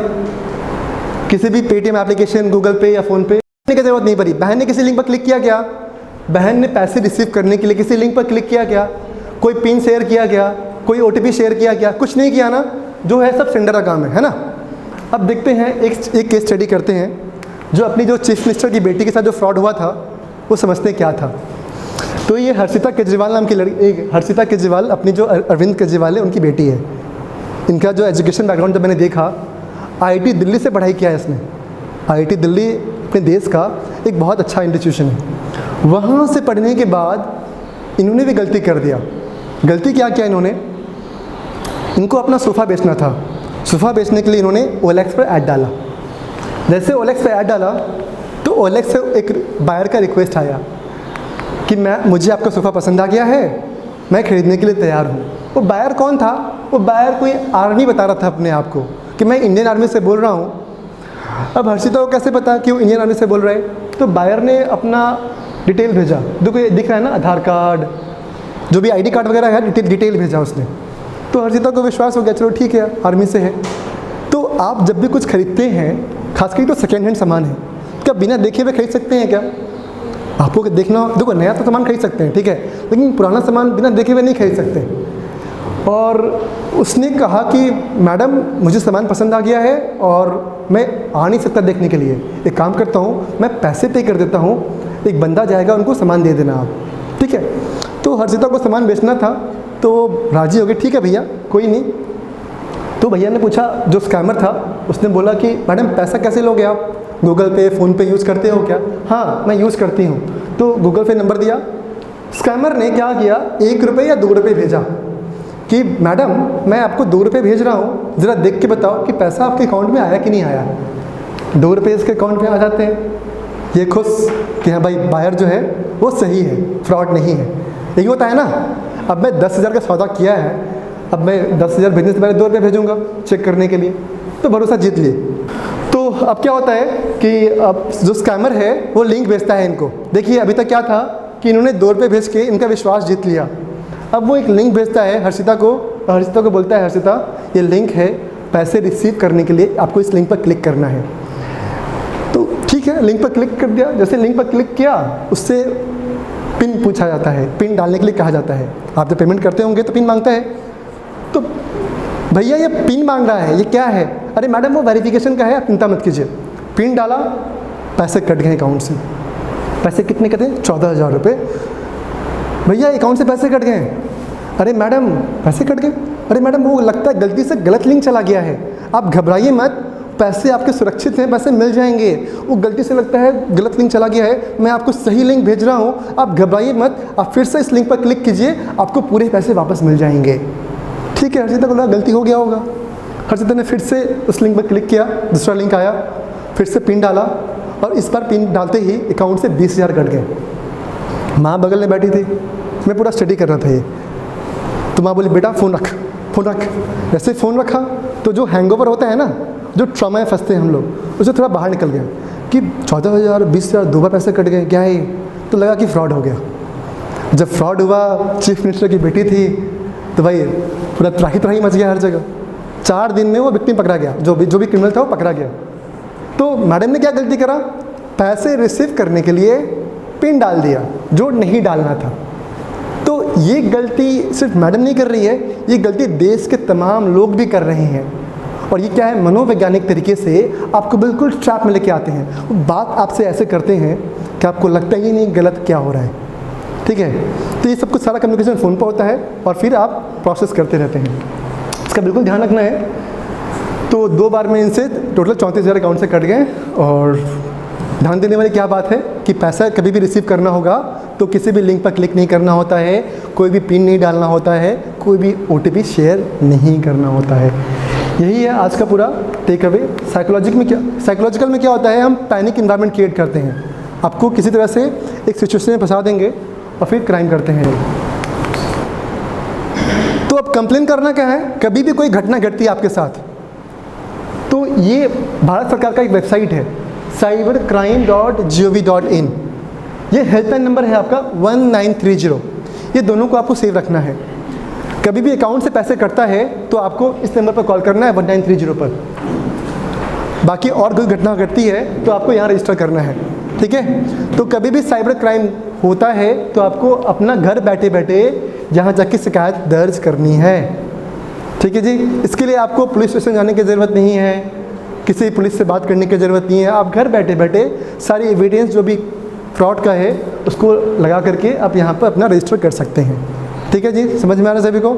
किसी भी पेटीएम एप्लीकेशन, गूगल पे या फ़ोन पे की ज़रूरत नहीं पड़ी। बहन ने किसी लिंक पर क्लिक किया क्या, बहन ने पैसे रिसीव करने के लिए किसी लिंक पर क्लिक किया क्या, कोई पिन शेयर किया क्या, कोई OTP शेयर किया क्या, कुछ नहीं किया ना। जो है सब सेंडर का काम है ना। अब देखते हैं एक केस स्टडी करते हैं, जो अपनी जो चीफ मिनिस्टर की बेटी के साथ जो फ्रॉड हुआ था वो समझते हैं क्या था। तो ये हर्षिता केजरीवाल नाम की लड़की, हर्षिता केजरीवाल अपनी जो अरविंद केजरीवाल है उनकी बेटी है। इनका जो एजुकेशन बैकग्राउंड जब मैंने देखा, IIT दिल्ली से पढ़ाई किया है इसने। IIT दिल्ली अपने देश का एक बहुत अच्छा इंस्टीट्यूशन है। वहाँ से पढ़ने के बाद इन्होंने भी गलती कर दिया। गलती क्या किया इन्होंने, इनको अपना सोफ़ा बेचना था। सोफ़ा बेचने के लिए इन्होंने OLX पर ऐड डाला। जैसे OLX पर ऐड डाला तो OLX से एक बायर का रिक्वेस्ट आया कि मुझे आपका सोफ़ा पसंद आ गया है, मैं ख़रीदने के लिए तैयार हूँ। वो बायर कौन था? वो बायर कोई आर्मी बता रहा था अपने आप को कि मैं इंडियन आर्मी से बोल रहा हूँ। अब हर्षिता को कैसे पता कि वो इंडियन आर्मी से बोल रहा है? तो बायर ने अपना डिटेल भेजा, देखो ये दिख रहा है ना, आधार कार्ड, जो भी आईडी कार्ड वगैरह है, डिटेल भेजा उसने। तो हर्षिता को विश्वास हो गया, चलो ठीक है, आर्मी से है। तो आप जब भी कुछ खरीदते हैं, खासकर तो सेकेंड हैंड सामान है, क्या बिना देखे हुए खरीद सकते हैं क्या? आपको देखना, देखो नया तो सामान खरीद सकते हैं, ठीक है, लेकिन पुराना सामान बिना देखे हुए नहीं खरीद सकते। और उसने कहा कि मैडम मुझे सामान पसंद आ गया है और मैं आ नहीं सकता देखने के लिए, एक काम करता हूँ, मैं पैसे पे कर देता हूँ, एक बंदा जाएगा, उनको सामान दे देना आप, ठीक है। तो हर्षिता को सामान बेचना था तो राजी हो गए, ठीक है भैया कोई नहीं। तो भैया ने पूछा, जो स्कैमर था उसने बोला कि मैडम पैसा कैसे लोगे आप, गूगल पे फ़ोन पे यूज़ करते हो क्या? हाँ मैं यूज़ करती हूँ। तो गूगल पे नंबर दिया। स्कैमर ने क्या किया, 1 रुपये या 2 रुपये भेजा कि मैडम मैं आपको 2 रुपये भेज रहा हूँ, ज़रा देख के बताओ कि पैसा आपके अकाउंट में आया कि नहीं आया। 2 रुपये इसके अकाउंट में आ जाते हैं, ये खुश कि हाँ भाई बायर जो है वो सही है, फ्रॉड नहीं है। यही होता है ना। अब मैं 10,000 का सौदा किया है, अब मैं 10,000 भेजने से पहले 2 रुपये भेजूँगा चेक करने के लिए, तो भरोसा जीत लिए। तो अब क्या होता है कि अब जो स्कैमर है वो लिंक भेजता है इनको। देखिए अभी तक क्या था कि इन्होंने 2 रुपये भेज के इनका विश्वास जीत लिया। अब वो एक लिंक भेजता है हर्षिता को, हर्षिता को बोलता है, हर्षिता ये लिंक है, पैसे रिसीव करने के लिए आपको इस लिंक पर क्लिक करना है। तो ठीक है, लिंक पर क्लिक कर दिया। जैसे लिंक पर क्लिक किया, उससे पिन पूछा जाता है, पिन डालने के लिए कहा जाता है। आप जब पेमेंट करते होंगे तो पिन मांगता है। तो भैया ये पिन मांग रहा है, ये क्या है? अरे मैडम वो वेरिफिकेशन का है, आप चिंता मत कीजिए। पिन डाला, पैसे कट गए अकाउंट से। पैसे कितने कटे? 14,000 रुपये। भैया अकाउंट से पैसे कट गए। अरे मैडम पैसे कट गए? अरे मैडम वो लगता है गलती से गलत लिंक चला गया है, आप घबराइए मत, पैसे आपके सुरक्षित हैं, पैसे मिल जाएंगे। वो गलती से लगता है गलत लिंक चला गया है, मैं आपको सही लिंक भेज रहा हूँ, आप घबराइए मत, आप फिर से इस लिंक पर क्लिक कीजिए, आपको पूरे पैसे वापस मिल जाएंगे। ठीक है, हर्षिता को लगा गलती हो गया होगा। हर्षिता ने फिर से उस लिंक पर क्लिक किया, दूसरा लिंक आया, फिर से पिन डाला और इस बार पिन डालते ही अकाउंट से 20,000 कट गए। माँ बगल में बैठी थी, मैं पूरा स्टडी कर रहा था ये, तो माँ बोली बेटा फ़ोन रख, फ़ोन रख। जैसे फ़ोन रखा तो जो हैंगओवर होता है ना, जो ट्रॉमा में फंसते हैं हम लोग, उससे थोड़ा बाहर निकल गया कि 14,000 20,000 दो बार पैसे कट गए, क्या है? तो लगा कि फ्रॉड हो गया। जब फ्रॉड हुआ, चीफ मिनिस्टर की बेटी थी, तो भाई पूरा त्राही मच गया हर जगह। 4 दिन में वो विक्टिम पकड़ा गया, जो भी क्रिमिनल था वो पकड़ा गया। तो मैडम ने क्या गलती करा? पैसे रिसीव करने के लिए पिन डाल दिया जो नहीं डालना था। तो ये गलती सिर्फ मैडम नहीं कर रही है, ये गलती देश के तमाम लोग भी कर रहे हैं। और ये क्या है, मनोवैज्ञानिक तरीके से आपको बिल्कुल ट्रैप में लेके आते हैं। बात आपसे ऐसे करते हैं कि आपको लगता ही नहीं गलत क्या हो रहा है। ठीक है, तो ये सब कुछ सारा कम्युनिकेशन फ़ोन पर होता है और फिर आप प्रोसेस करते रहते हैं, इसका बिल्कुल ध्यान रखना है। तो 2 बार में इनसे टोटल 34,000 अकाउंट से कट गए। और ध्यान देने वाली क्या बात है कि पैसा कभी भी रिसीव करना होगा तो किसी भी लिंक पर क्लिक नहीं करना होता है, कोई भी पिन नहीं डालना होता है, कोई भी OTP शेयर नहीं करना होता है। यही है आज का पूरा टेक अवे। साइकोलॉजिकल में क्या होता है, हम पैनिक इन्वायरमेंट क्रिएट करते हैं, आपको किसी तरह से एक सिचुएशन में फंसा देंगे और फिर क्राइम करते हैं। तो अब कंप्लेन करना क्या है, कभी भी कोई घटना घटती है आपके साथ, तो ये भारत सरकार का एक वेबसाइट है cybercrime.gov.in, ये हेल्पलाइन नंबर है आपका 1930। ये दोनों को आपको सेव रखना है। कभी भी अकाउंट से पैसे कटता है तो आपको इस नंबर पर कॉल करना है 1930 पर। बाकी और कोई घटना घटती है तो आपको यहाँ रजिस्टर करना है। ठीक है, तो कभी भी साइबर क्राइम होता है तो आपको अपना घर बैठे बैठे यहाँ जाके शिकायत दर्ज करनी है। ठीक है जी, इसके लिए आपको पुलिस स्टेशन जाने की ज़रूरत नहीं है, किसी पुलिस से बात करने की ज़रूरत नहीं है। आप घर बैठे बैठे सारी एविडेंस जो भी फ्रॉड का है उसको लगा करके आप यहाँ पर अपना रजिस्टर कर सकते हैं। ठीक है जी, समझ में आ रहा है सभी को?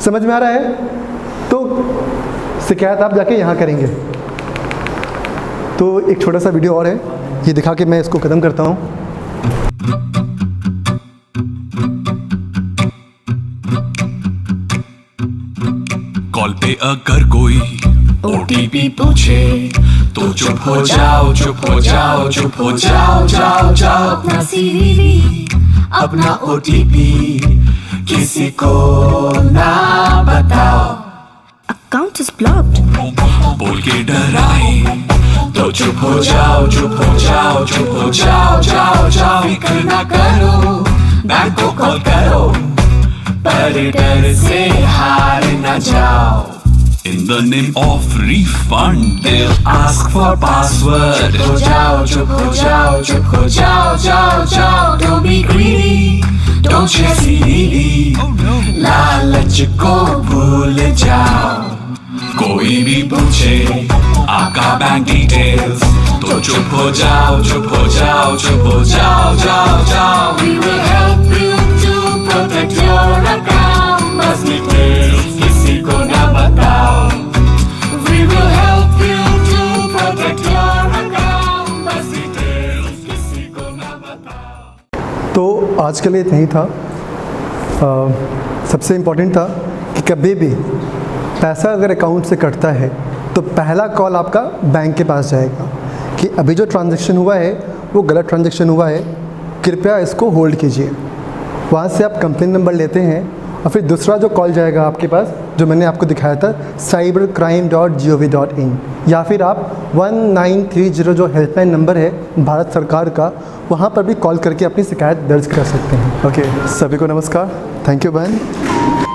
समझ में आ रहा है? तो शिकायत आप जाके यहाँ करेंगे। तो एक छोटा सा वीडियो और है, ये दिखा के मैं इसको ख़त्म करता हूँ।
कॉल पे अगर कोई OTP पूछे तो चुप हो जाओ, चुप हो जाओ, चुप हो जाओ, जाओ जाओ। अपना CVV, अपना OTP किसी को ना बताओ,
अकाउंट इज ब्लॉक्ड।
बोल के डराए तो चुप हो जाओ, चुप हो जाओ, चुप हो जाओ, जाओ जाओ। फिक्र ना करो, बैंक को कॉल करो, पर डर से हार ना जाओ। In the name of refund, they'll ask for password. चुप हो जाओ, चुप हो जाओ, चुप हो जाओ, जाओ जाओ। Don't be greedy, don't chase greedy. लालच को भूल जाओ। कोई भी पूछे आपका बैंक डिटेल्स तो चुप हो जाओ, चुप हो जाओ, चुप हो जाओ, जाओ जाओ। We will help you to protect your account, बस डिटेल्स किसी को ना बताओ। We will help you to protect your account, बस डिटेल्स किसी को ना बताओ।
तो आज के लिए इतना ही था। सबसे इम्पोर्टेंट था कि कभी भी पैसा अगर अकाउंट से कटता है तो पहला कॉल आपका बैंक के पास जाएगा कि अभी जो ट्रांजैक्शन हुआ है वो गलत ट्रांजैक्शन हुआ है, कृपया इसको होल्ड कीजिए। वहाँ से आप कंप्लेन नंबर लेते हैं और फिर दूसरा जो कॉल जाएगा आपके पास, जो मैंने आपको दिखाया था cybercrime.gov.in, या फिर आप 1930 जो हेल्पलाइन नंबर है भारत सरकार का, वहाँ पर भी कॉल करके अपनी शिकायत दर्ज कर सकते हैं। ओके, सभी को नमस्कार। थैंक यू बहन।